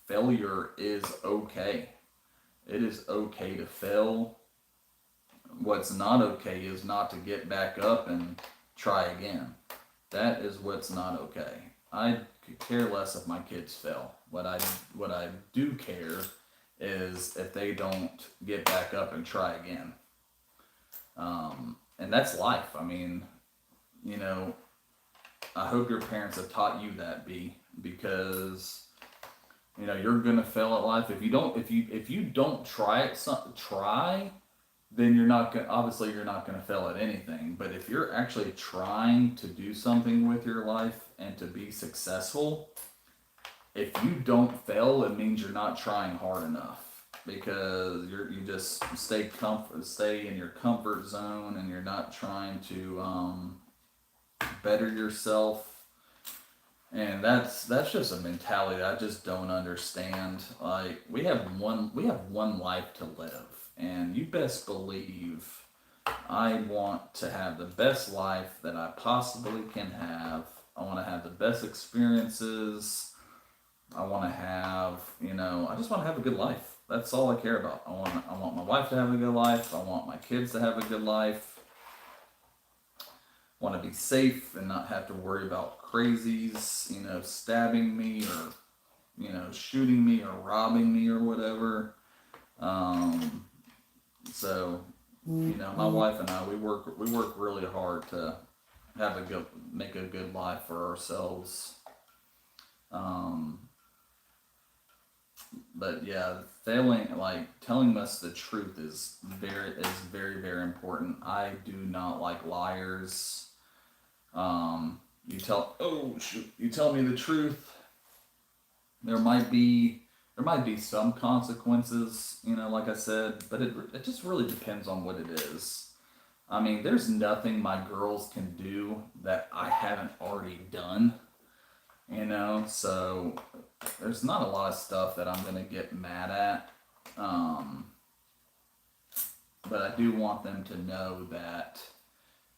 failure is okay. It is okay to fail. What's not okay is not to get back up and try again. That is what's not okay. I could care less if my kids fail. What I do care is if they don't get back up and try again. And that's life. I mean, you know, I hope your parents have taught you that, because you're gonna fail at life if you don't try it. Try, then you're not going to fail at anything. But if you're actually trying to do something with your life and to be successful, if you don't fail, it means you're not trying hard enough, because you just stay in your comfort zone, and you're not trying to better yourself. And that's just a mentality I just don't understand. Like, we have one life to live, and you best believe I want to have the best life that I possibly can have. I want to have the best experiences. I want to have, I just want to have a good life. That's all I care about. I want my wife to have a good life. I want my kids to have a good life. Want to be safe and not have to worry about crazies, stabbing me, or, shooting me or robbing me or whatever. Um, so, my wife and I, we work really hard to make a good life for ourselves. Um, but yeah, failing, like, telling us the truth is very, very important. I do not like liars. You tell me the truth. There might be some consequences, like I said, but it just really depends on what it is. I mean, there's nothing my girls can do that I haven't already done, so there's not a lot of stuff that I'm gonna get mad at. Um, but I do want them to know that,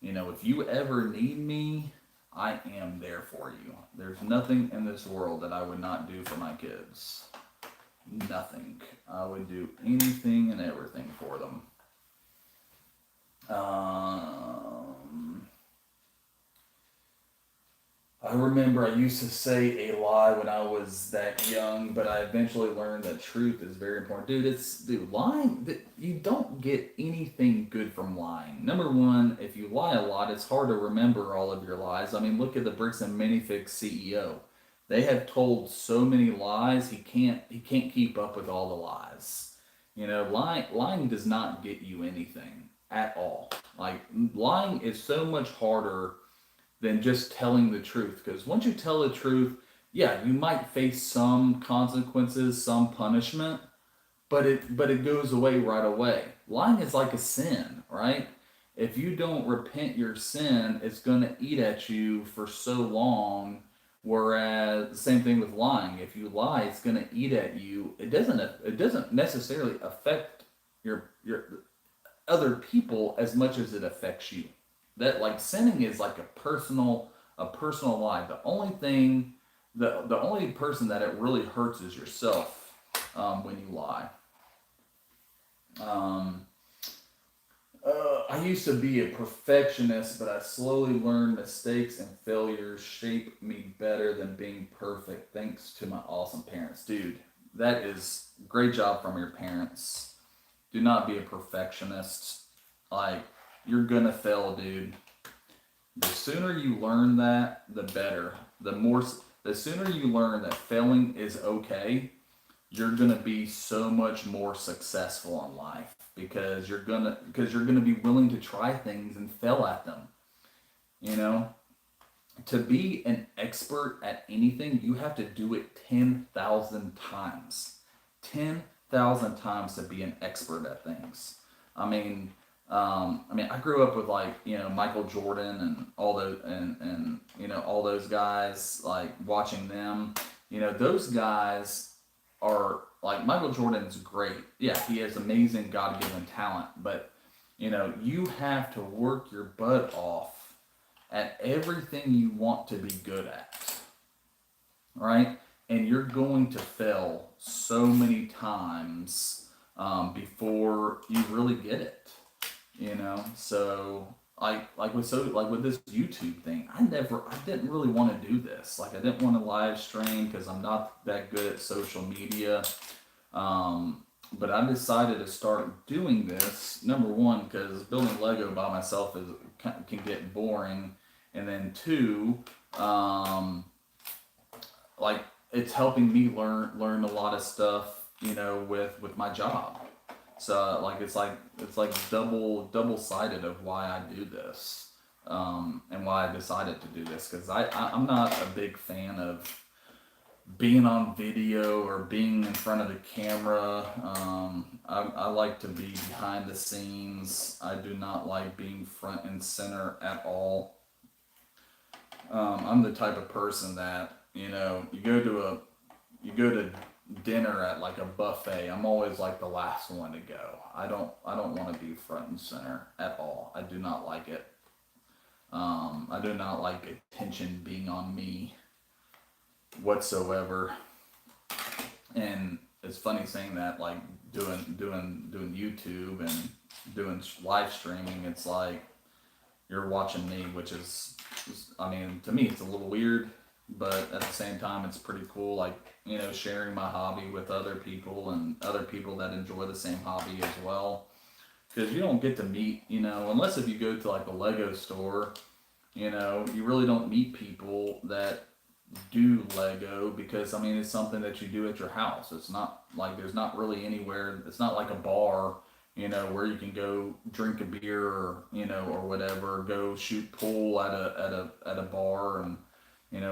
if you ever need me, I am there for you. There's nothing in this world that I would not do for my kids. Nothing. I would do anything and everything for them. Um, I remember I used to say a lie when I was that young, but I eventually learned that truth is very important. Dude, lying. You don't get anything good from lying. Number one, if you lie a lot, it's hard to remember all of your lies. I mean, look at the Bricks and Minifix CEO. They have told so many lies. He can't keep up with all the lies. Lying does not get you anything at all. Like lying is so much harder than just telling the truth. Because once you tell the truth, yeah, you might face some consequences, some punishment, but it goes away right away. Lying is like a sin, right? If you don't repent your sin, it's gonna eat at you for so long. Whereas the same thing with lying. If you lie, it's gonna eat at you. It doesn't necessarily affect your other people as much as it affects you. That like sinning is like a personal lie. The only person that it really hurts is yourself when you lie. Um, I used to be a perfectionist, but I slowly learned mistakes and failures shape me better than being perfect. Thanks to my awesome parents, dude. That is great job from your parents. Do not be a perfectionist. Like you're gonna fail, dude. The sooner you learn that, the better. The sooner you learn that failing is okay, you're gonna be so much more successful in life because you're gonna be willing to try things and fail at them. You know, to be an expert at anything, you have to do it 10,000 times. 10,000 times to be an expert at things. I mean, I grew up with like Michael Jordan and all those and all those guys like watching them. Those guys are like Michael Jordan's great. Yeah, he has amazing God given talent, but you have to work your butt off at everything you want to be good at, right? And you're going to fail so many times before you really get it. So like with this YouTube thing, I didn't really want to do this. Like I didn't want to live stream because I'm not that good at social media. But I decided to start doing this. Number one, because building Lego by myself can get boring, and then two, um, like it's helping me learn a lot of stuff. With my job. So like it's like double sided of why I do this, and why I decided to do this because I'm not a big fan of being on video or being in front of the camera. I like to be behind the scenes. I do not like being front and center at all. I'm the type of person that you go to dinner at like a buffet. I'm always like the last one to go. I don't want to be front and center at all. I do not like it. I do not like attention being on me whatsoever. And it's funny saying that, like doing YouTube and doing live streaming. It's like you're watching me, which I mean, to me, it's a little weird, but at the same time, it's pretty cool. Like, sharing my hobby with other people and other people that enjoy the same hobby as well. Because you don't get to meet, unless if you go to like a Lego store, you really don't meet people that do Lego because I mean it's something that you do at your house. It's not like there's not really anywhere. It's not like a bar, where you can go drink a beer or or whatever. Go shoot pool at a bar, and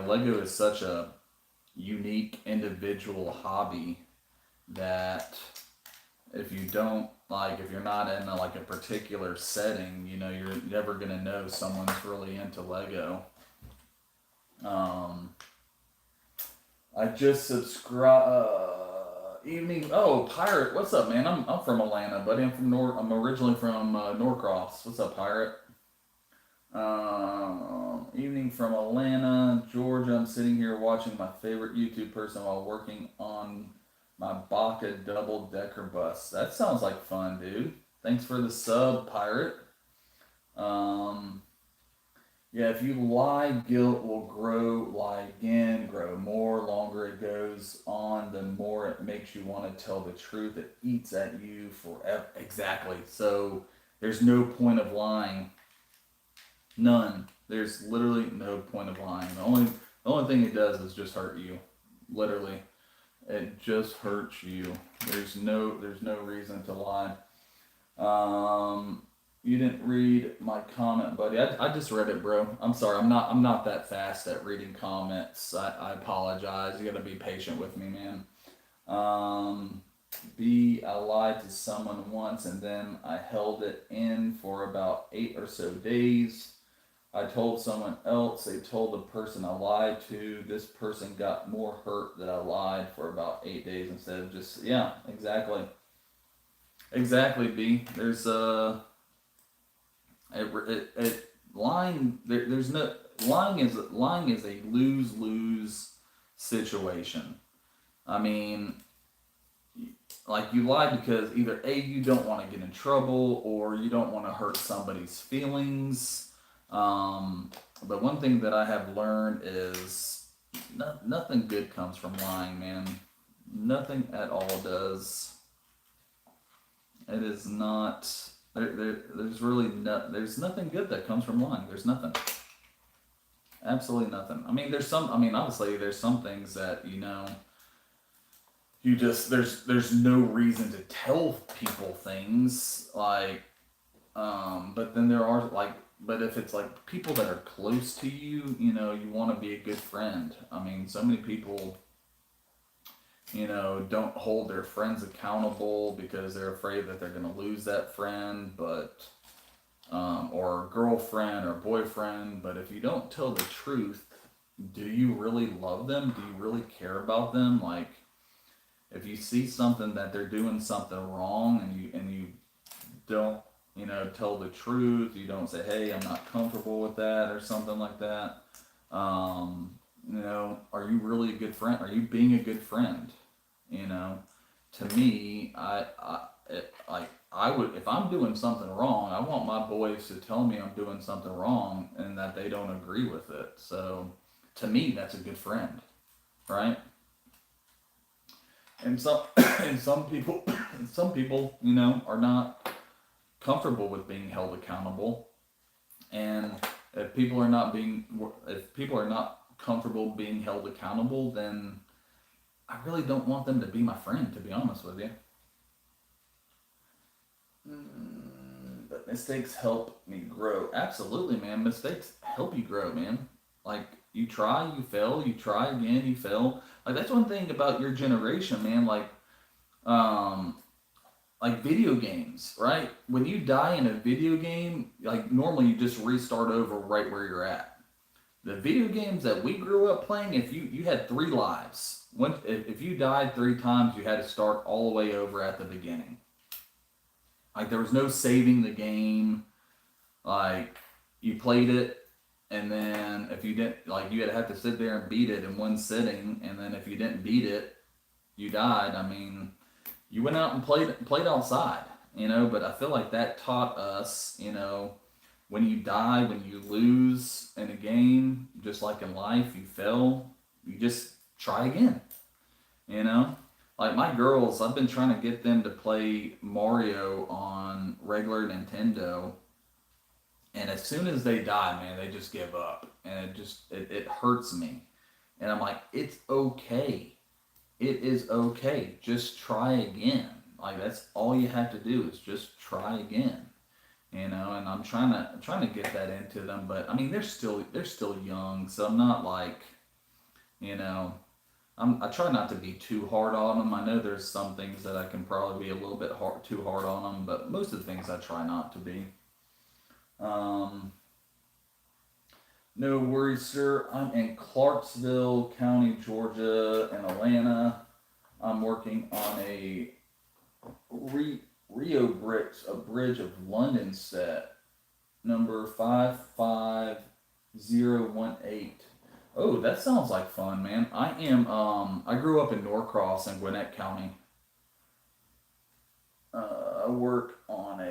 Lego is such a unique individual hobby that if you're not in like a particular setting, you're never gonna know someone's really into Lego. Um, I just subscribe. Evening. Oh, Pirate. What's up, man? I'm from Atlanta, buddy. I'm originally from Norcross. What's up, Pirate? Evening from Atlanta, Georgia. I'm sitting here watching my favorite YouTube person while working on my Baca double decker bus. That sounds like fun, dude. Thanks for the sub, Pirate. Um, Yeah, if you lie, guilt will grow, lie again, grow more. Longer it goes on, the more it makes you want to tell the truth. It eats at you forever. Exactly. So there's no point of lying. None. There's literally no point of lying. The only thing it does is just hurt you. Literally. It just hurts you. There's no reason to lie. Um, you didn't read my comment, buddy. I just read it, bro. I'm sorry. I'm not that fast at reading comments. I apologize. You gotta be patient with me, man. Um, B, I lied to someone once and then I held it in for about 8 or so days. I told someone else, they told the person I lied to. This person got more hurt that I lied for about 8 days instead of just, yeah, exactly. Exactly, B. Lying, there's no, lying is a lose lose situation. I mean, like you lie because either A, you don't want to get in trouble, or you don't want to hurt somebody's feelings. Um, but one thing that I have learned is nothing good comes from lying, man. Nothing at all does. It is not. There's really there's nothing good that comes from lying. There's nothing. Absolutely nothing. I mean, there's some. I mean, obviously, there's some things that you just there's no reason to tell people things like. But then there are like. But if it's like people that are close to you, you want to be a good friend. I mean, so many people don't hold their friends accountable because they're afraid that they're going to lose that friend, or girlfriend or boyfriend. But if you don't tell the truth, do you really love them? Do you really care about them? Like, if you see something that they're doing something wrong and you don't tell the truth, you don't say, hey, I'm not comfortable with that or something like that. Are you really a good friend? Are you being a good friend? You know, to me, I would, if I'm doing something wrong, I want my boys to tell me I'm doing something wrong and that they don't agree with it. So, to me, that's a good friend, right? And some and some people, are not comfortable with being held accountable. And if people are not comfortable being held accountable, then I really don't want them to be my friend, to be honest with you. But mistakes help me grow. Absolutely, man. Mistakes help you grow, man. Like, you try, you fail, you try again, you fail. Like, that's one thing about your generation, man. Um, like video games, right? When you die in a video game, like normally you just restart over right where you're at. The video games that we grew up playing, if you had 3 lives, if you died 3 times, you had to start all the way over at the beginning. Like, there was no saving the game. Like, you played it, and then if you didn't, like, you had to have to sit there and beat it in one sitting, and then if you didn't beat it, you died. I mean, you went out and played outside, But I feel like that taught us, when you die, when you lose in a game, just like in life, you fail, you just try again, you know. Like my girls, I've been trying to get them to play Mario on regular Nintendo, and as soon as they die, man, they just give up, and it hurts me, and I'm like, it's okay, it is okay. Just try again. Like, that's all you have to do is just try again. And I'm trying to get that into them, but I mean they're still young, so I'm not like, you know, I try not to be too hard on them. I know there's some things that I can probably be a little bit too hard on them, but most of the things I try not to be. Um, no worries, sir. I'm in Clarksville County, Georgia, and Atlanta. I'm working on a Rio Bricks, a Bridge of London set, number 55018. Oh, that sounds like fun, man. I grew up in Norcross in Gwinnett County. I work on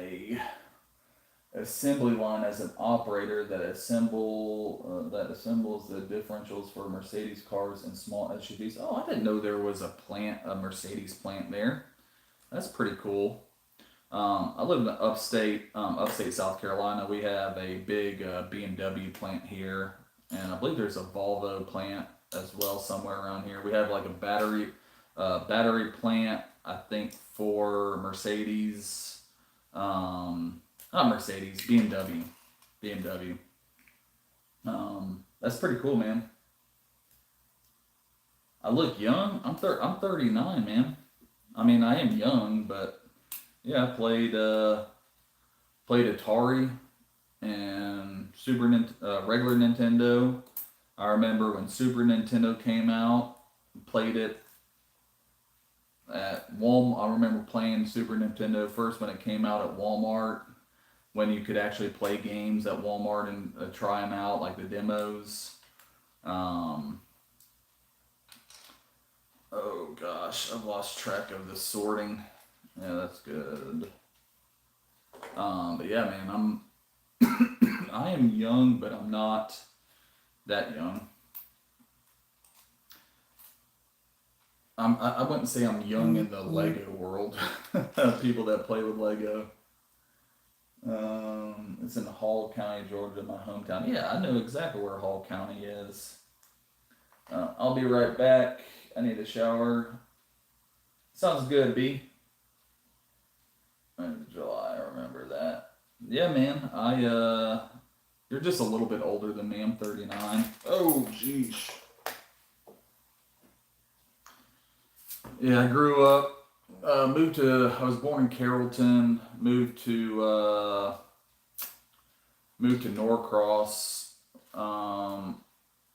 assembly line as an operator that assembles the differentials for Mercedes cars and small SUVs. Oh, I didn't know there was a Mercedes plant there. That's pretty cool. I live in upstate South Carolina. We have a big BMW plant here, and I believe there's a Volvo plant as well somewhere around here. We have like a battery plant, I think, for Mercedes. Not Mercedes, BMW. That's pretty cool, man. I look young. I'm 39, man. I mean, I am young, but yeah, I played Atari and regular Nintendo. I remember when Super Nintendo came out, played it at Walmart. I remember playing Super Nintendo first when it came out at Walmart, when you could actually play games at Walmart and try them out, like the demos. Um, oh gosh, I've lost track of the sorting. Yeah, that's good. But yeah, man, I am young, but I'm not that young. I wouldn't say I'm young in the Lego world. People that play with Lego. It's in Hall County, Georgia, my hometown. Yeah, I know exactly where Hall County is. I'll be right back. I need a shower. Sounds good, B. July, I remember that. Yeah, man. You're just a little bit older than me. I'm 39. Oh, jeez. Yeah, I grew up. I was born in Carrollton. Moved to Norcross.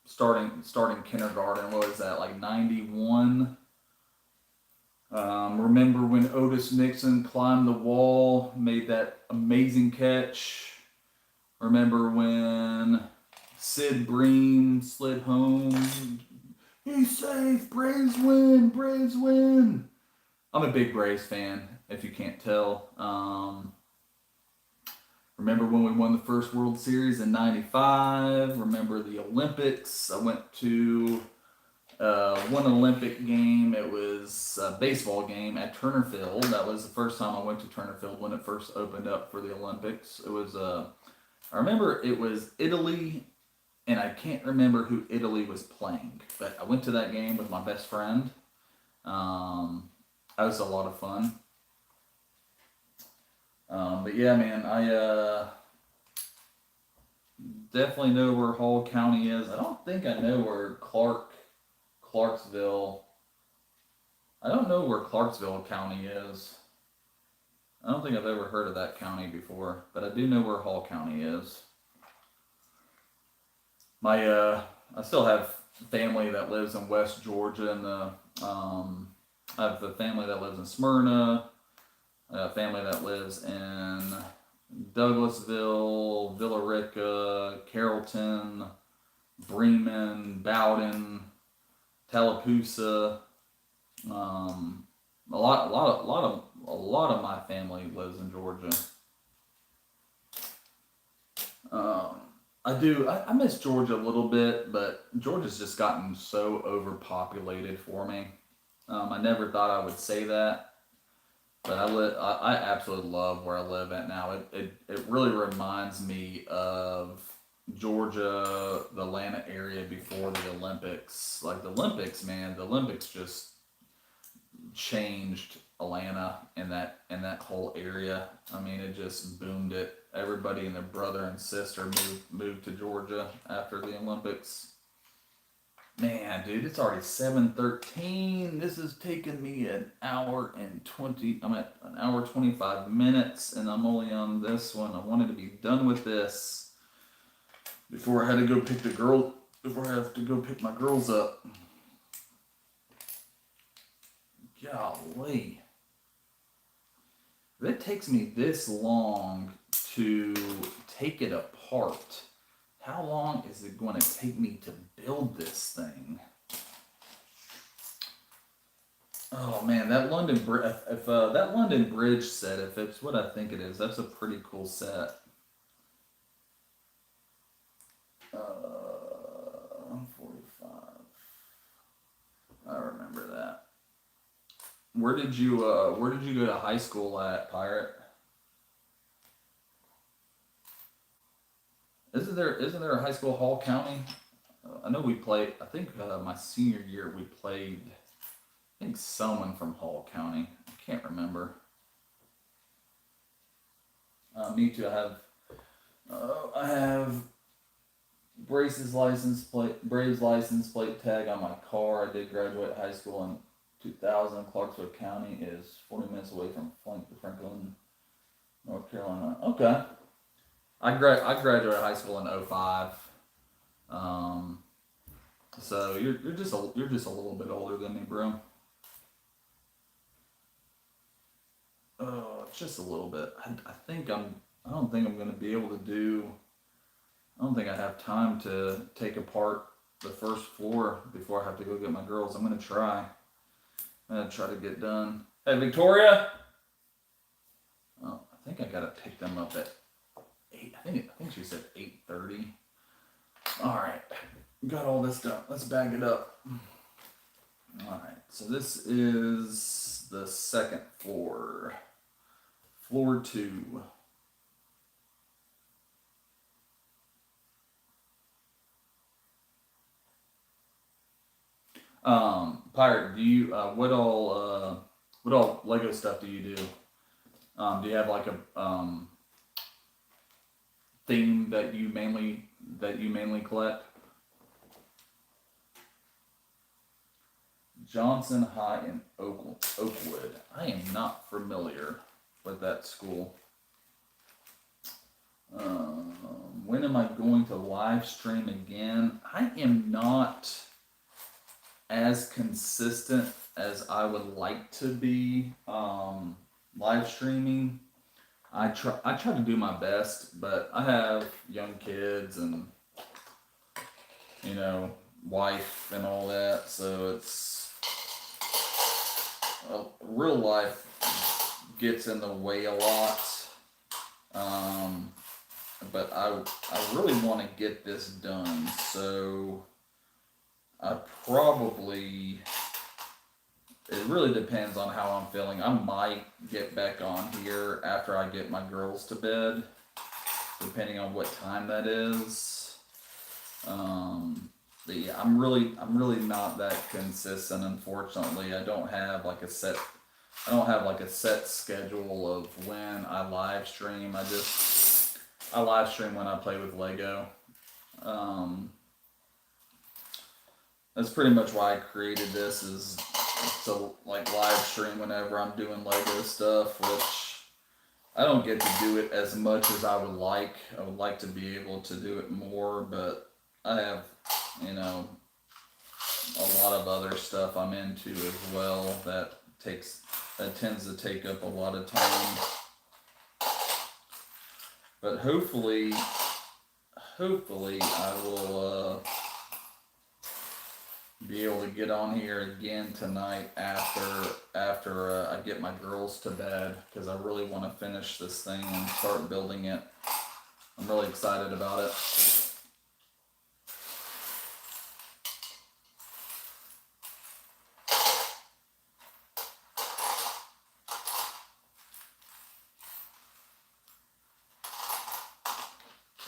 Starting kindergarten. What was that? Like 91. Remember when Otis Nixon climbed the wall, made that amazing catch? Remember when Sid Bream slid home? He's safe. Braves win. Braves win. I'm a big Braves fan, if you can't tell. Remember when we won the first World Series in '95? Remember the Olympics? I went to one Olympic game. It was a baseball game at Turner Field. That was the first time I went to Turner Field when it first opened up for the Olympics. I remember it was Italy, and I can't remember who Italy was playing, but I went to that game with my best friend. That was a lot of fun. But yeah, man, I definitely know where Hall County is. I don't think I know where Clarksville. I don't know where Clarksville County is. I don't think I've ever heard of that county before, but I do know where Hall County is. I still have family that lives in West Georgia, and I have the family that lives in Smyrna, a family that lives in Douglasville, Villa Rica, Carrollton, Bremen, Bowden, Tallapoosa. A lot of my family lives in Georgia. I miss Georgia a little bit, but Georgia's just gotten so overpopulated for me. I never thought I would say that, but I absolutely love where I live at now. It really reminds me of Georgia, the Atlanta area before the Olympics. Like the Olympics, man, the Olympics just changed Atlanta and that whole area. I mean, it just boomed it. Everybody and their brother and sister moved to Georgia after the Olympics. Man, dude, it's already 7:13. This has taken me an hour and 20. I'm at an hour 25 minutes, and I'm only on this one. I wanted to be done with this before I had to go pick before I have to go pick my girls up. Golly. If it takes me this long to take it apart, how long is it going to take me to build this thing? Oh man, that London Bridge. If that London Bridge set, if it's what I think it is, that's a pretty cool set. I'm 45. I remember that. Where did you go to high school at, Pirate? Isn't there a high school Hall County? I know we played. I think my senior year we played. I think someone from Hall County. I can't remember. Me too. I have Braves license plate tag on my car. I did graduate high school in 2000. Clarksville County is 40 minutes away from Franklin, North Carolina. Okay. I graduated high school in '05. Um, so you're just a little bit older than me, bro. Oh, just a little bit. I think I'm. I don't think I'm gonna be able to do. I don't think I have time to take apart the first floor before I have to go get my girls. I'm gonna try. I'm gonna try to get done. Hey, Victoria. Oh, I think I gotta pick them up at 8. I think she said 8:30. All right, got all this done. Let's bag it up. All right. So this is the second floor. Floor 2. Pirate, do you what all Lego stuff do you do? Do you have like a theme that you mainly collect? Johnson High in Oakwood. I am not familiar with that school. When am I going to live stream again? I am not as consistent as I would like to be live streaming. I try to do my best, but I have young kids and you know wife and all that, so it's real life gets in the way a lot. Um, but I really want to get this done, so I probably it really depends on how I'm feeling. I might get back on here after I get my girls to bed, depending on what time that is. But yeah, I'm really not that consistent. Unfortunately, I don't have like a set schedule of when I live stream. I live stream when I play with Lego. Um, that's pretty much why I created this is to like live stream whenever I'm doing Lego stuff, which I don't get to do it as much as I would like. I would like to be able to do it more, but I have, you know, a lot of other stuff I'm into as well that tends to take up a lot of time. But hopefully I will be able to get on here again tonight after I get my girls to bed because I really want to finish this thing and start building it. I'm really excited about it.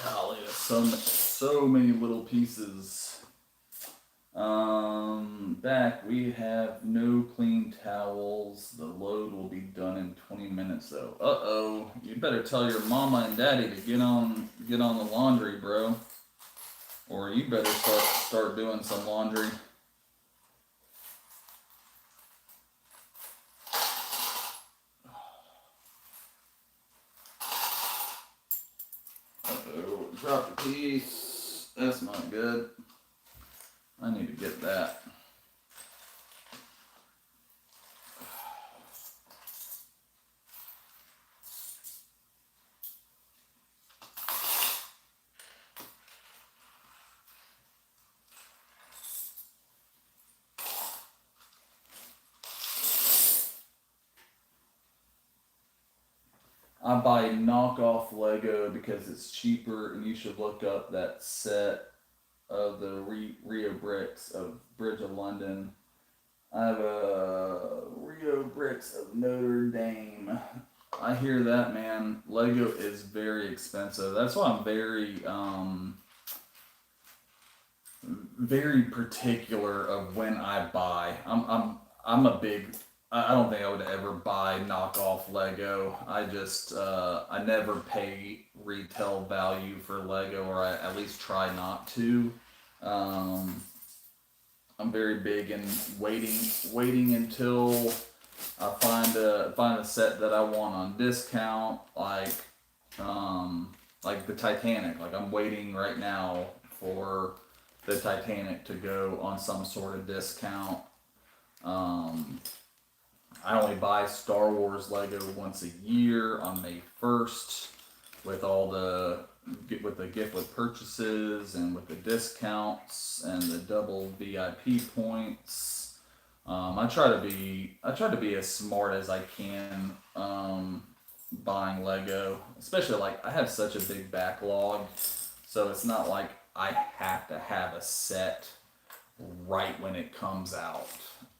Golly, there's so many little pieces. Back, we have no clean towels. The load will be done in 20 minutes though. Uh-oh. You better tell your mama and daddy to get on the laundry, bro. Or you better start doing some laundry. Uh-oh, dropped a piece. That's not good. I need to get that. I buy knockoff Lego because it's cheaper, and you should look up that set of the Rio bricks of Bridge of London. I have a Rio bricks of Notre Dame. I hear that, man. Lego is very expensive. That's why I'm very particular of when I buy. I'm a big. I don't think I would ever buy knockoff Lego. I never pay retail value for Lego, or I at least try not to. Um, I'm very big in waiting until I find a set that I want on discount, like the Titanic. Like I'm waiting right now for the Titanic to go on some sort of discount. Um, I only buy Star Wars Lego once a year on May 1st, with all the with the gift with purchases and with the discounts and the double VIP points. I try to be as smart as I can, buying Lego, especially like I have such a big backlog, so it's not like I have to have a set right when it comes out.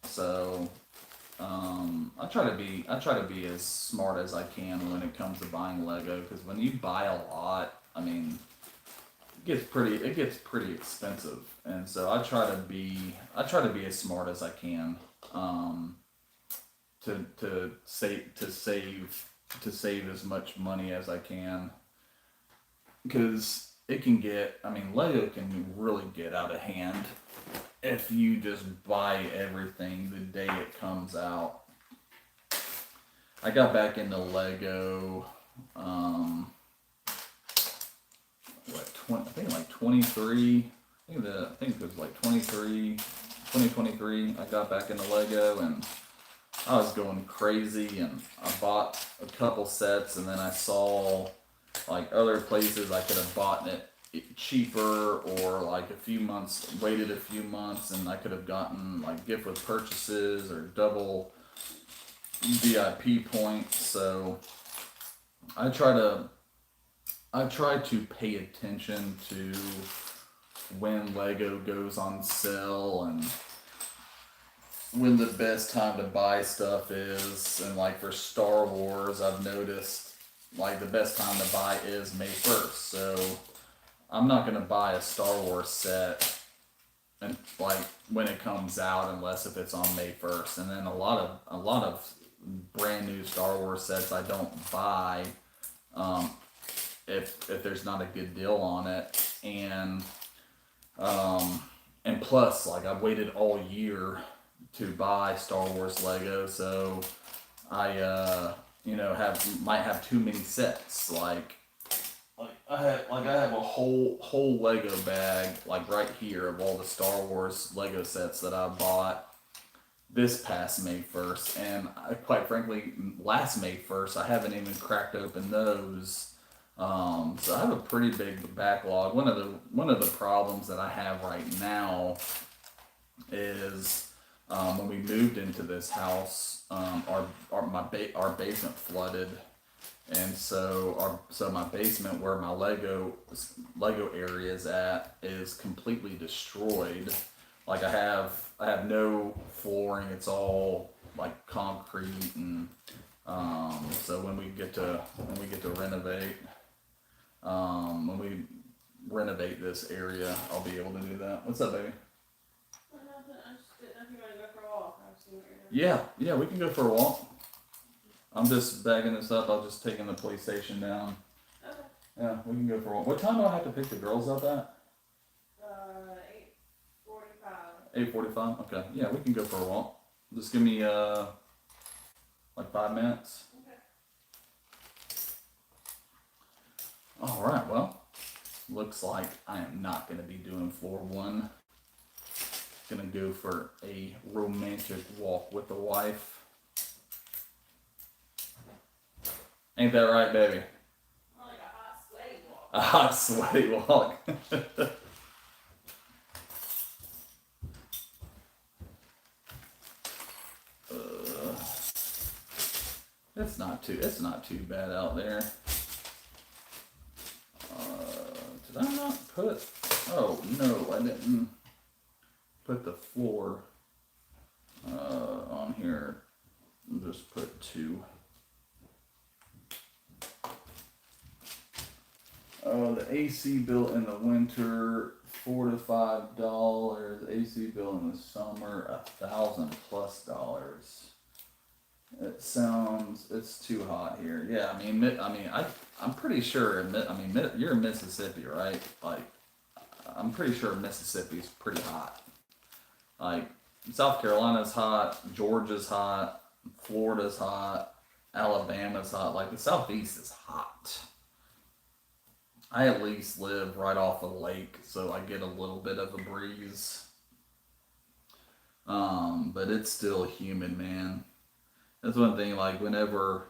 So I try to be as smart as I can when it comes to buying Lego, because when you buy a lot, I mean, it gets pretty expensive, and so I try to be as smart as I can, um, to save as much money as I can, because it can get, I mean, Lego can really get out of hand if you just buy everything the day it comes out. I got back into Lego, um, I think like 23. I think it was like 2023. I got back into Lego, and I was going crazy, and I bought a couple sets, and then I saw like other places I could have bought it cheaper, or like waited a few months, and I could have gotten like gift with purchases or double VIP points. So I try to I try to pay attention to when Lego goes on sale, and when the best time to buy stuff is. And like for Star Wars, I've noticed like the best time to buy is May 1st. So I'm not gonna buy a Star Wars set and like when it comes out, unless if it's on May 1st. And then a lot of brand new Star Wars sets I don't buy, um, if there's not a good deal on it. Um, and plus, like I've waited all year to buy Star Wars Lego, so I have might have too many sets. I have a whole Lego bag like right here of all the Star Wars Lego sets that I bought this past May 1st, and quite frankly, last May 1st, I haven't even cracked open those. So I have a pretty big backlog. One of the problems that I have right now is, when we moved into this house, our basement flooded, and so my basement where my Lego area is at is completely destroyed. Like I have no flooring. It's all like concrete, and so when we get to renovate, when we renovate this area, I'll be able to do that. What's up, baby? Nothing. I just didn't know if you wanted to go for a walk. I was seeing what you're doing. Yeah, we can go for a walk. I'm just bagging this up. I'll just taking the police station down. Okay. Yeah, we can go for a walk. What time do I have to pick the girls up at? 8:45. 8:45. Okay. Yeah, we can go for a walk. Just give me like 5 minutes. Okay. All right. Well, looks like I am not going to be doing floor one. Gonna go for a romantic walk with the wife. Ain't that right, baby? Like a hot, sweaty walk. A hot, sweaty walk. It's not too bad out there. Did I not put Oh no, I didn't put the floor on here. I'll just put 2. The AC bill in the winter $4 to $5. The AC bill in the summer $1,000+. It sounds it's too hot here. Yeah, I'm pretty sure. You're in Mississippi, right? Like, I'm pretty sure Mississippi's pretty hot. Like, South Carolina's hot, Georgia's hot, Florida's hot, Alabama's hot. Like, the Southeast is hot. I at least live right off a lake, so I get a little bit of a breeze. But it's still humid, man. That's one thing. Like, whenever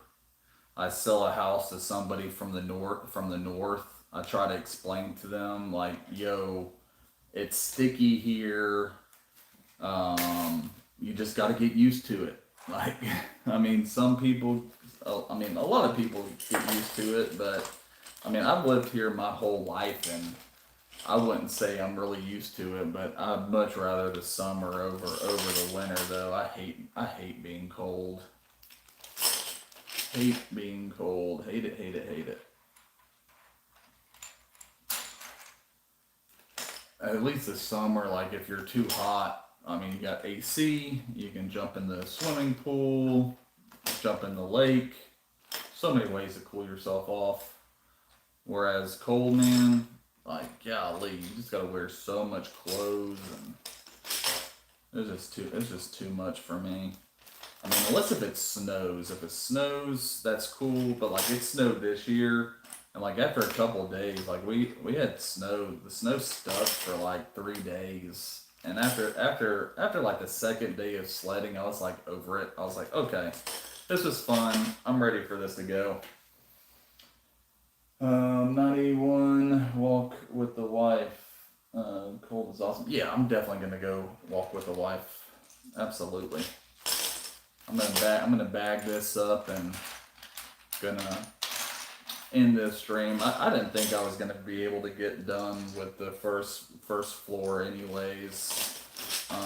I sell a house to somebody from the north, I try to explain to them like, yo, it's sticky here. You just got to get used to it. Like, some people, a lot of people get used to it, but I've lived here my whole life, and I wouldn't say I'm really used to it, but I'd much rather the summer over the winter. Though I hate being cold. Hate being cold. Hate it. Hate it. Hate it. At least the summer, like if you're too hot, you got AC. You can jump in the swimming pool, jump in the lake. So many ways to cool yourself off. Whereas cold, man, like golly, you just gotta wear so much clothes, and it's just too much for me. Unless if it snows. If it snows, that's cool. But like it snowed this year, and like after a couple of days, like we had snow. The snow stuck for like 3 days, and after like the second day of sledding, I was like over it. I was like, okay, this was fun. I'm ready for this to go. 91 walk with the wife. Cold is awesome. Yeah, I'm definitely gonna go walk with the wife. Absolutely. I'm gonna bag this up and gonna end this stream. I didn't think I was gonna be able to get done with the first floor anyways.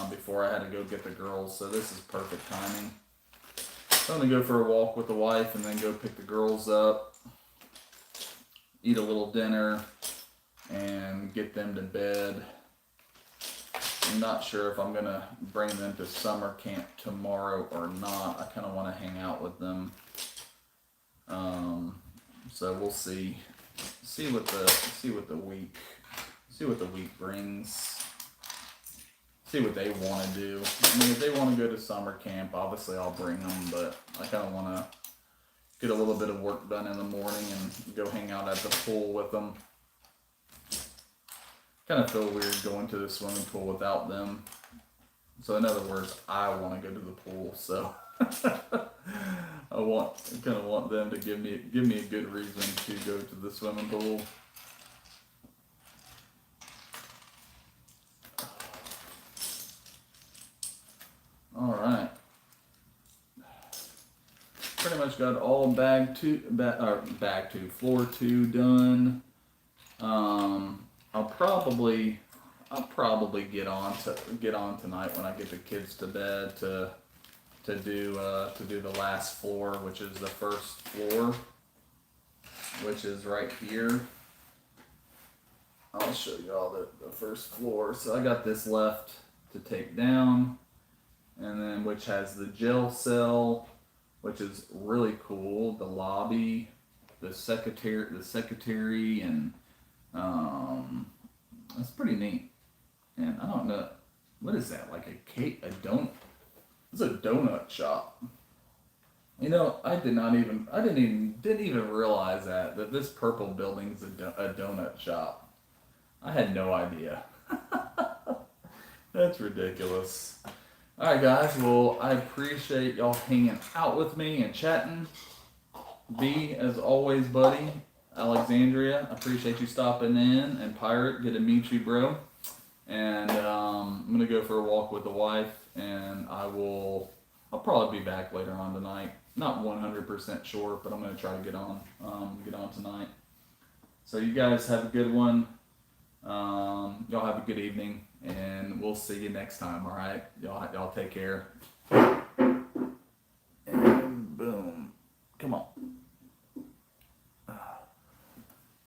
Before I had to go get the girls, so this is perfect timing. So I'm gonna go for a walk with the wife and then go pick the girls up, eat a little dinner, and get them to bed. I'm not sure if I'm gonna bring them to summer camp tomorrow or not. I kind of want to hang out with them. So we'll see. See what the week brings. See what they want to do. If they want to go to summer camp, obviously I'll bring them. But I kind of want to get a little bit of work done in the morning and go hang out at the pool with them. Kind of feel weird going to the swimming pool without them. So in other words, I want to go to the pool. So I kind of want them to give me a good reason to go to the swimming pool. All right. Pretty much got all floor 2 done. I'll probably get on tonight when I get the kids to bed to do the last floor, which is the first floor, which is right here. I'll show you all the first floor. So I got this left to take down, and then which has the jail cell, which is really cool. The lobby, the secretary, and that's pretty neat. And I don't know, what is that? Like a donut? It's a donut shop. I didn't even realize that this purple building's a donut shop. I had no idea. That's ridiculous. All right, guys. Well, I appreciate y'all hanging out with me and chatting. B, as always, buddy. Alexandria, I appreciate you stopping in. And Pirate, good to meet you, bro. And I'm gonna go for a walk with the wife, and I'll probably be back later on tonight. Not 100% sure, but I'm gonna try to get on tonight. So you guys have a good one. y'all have a good evening, and we'll see you next time. All right, y'all take care.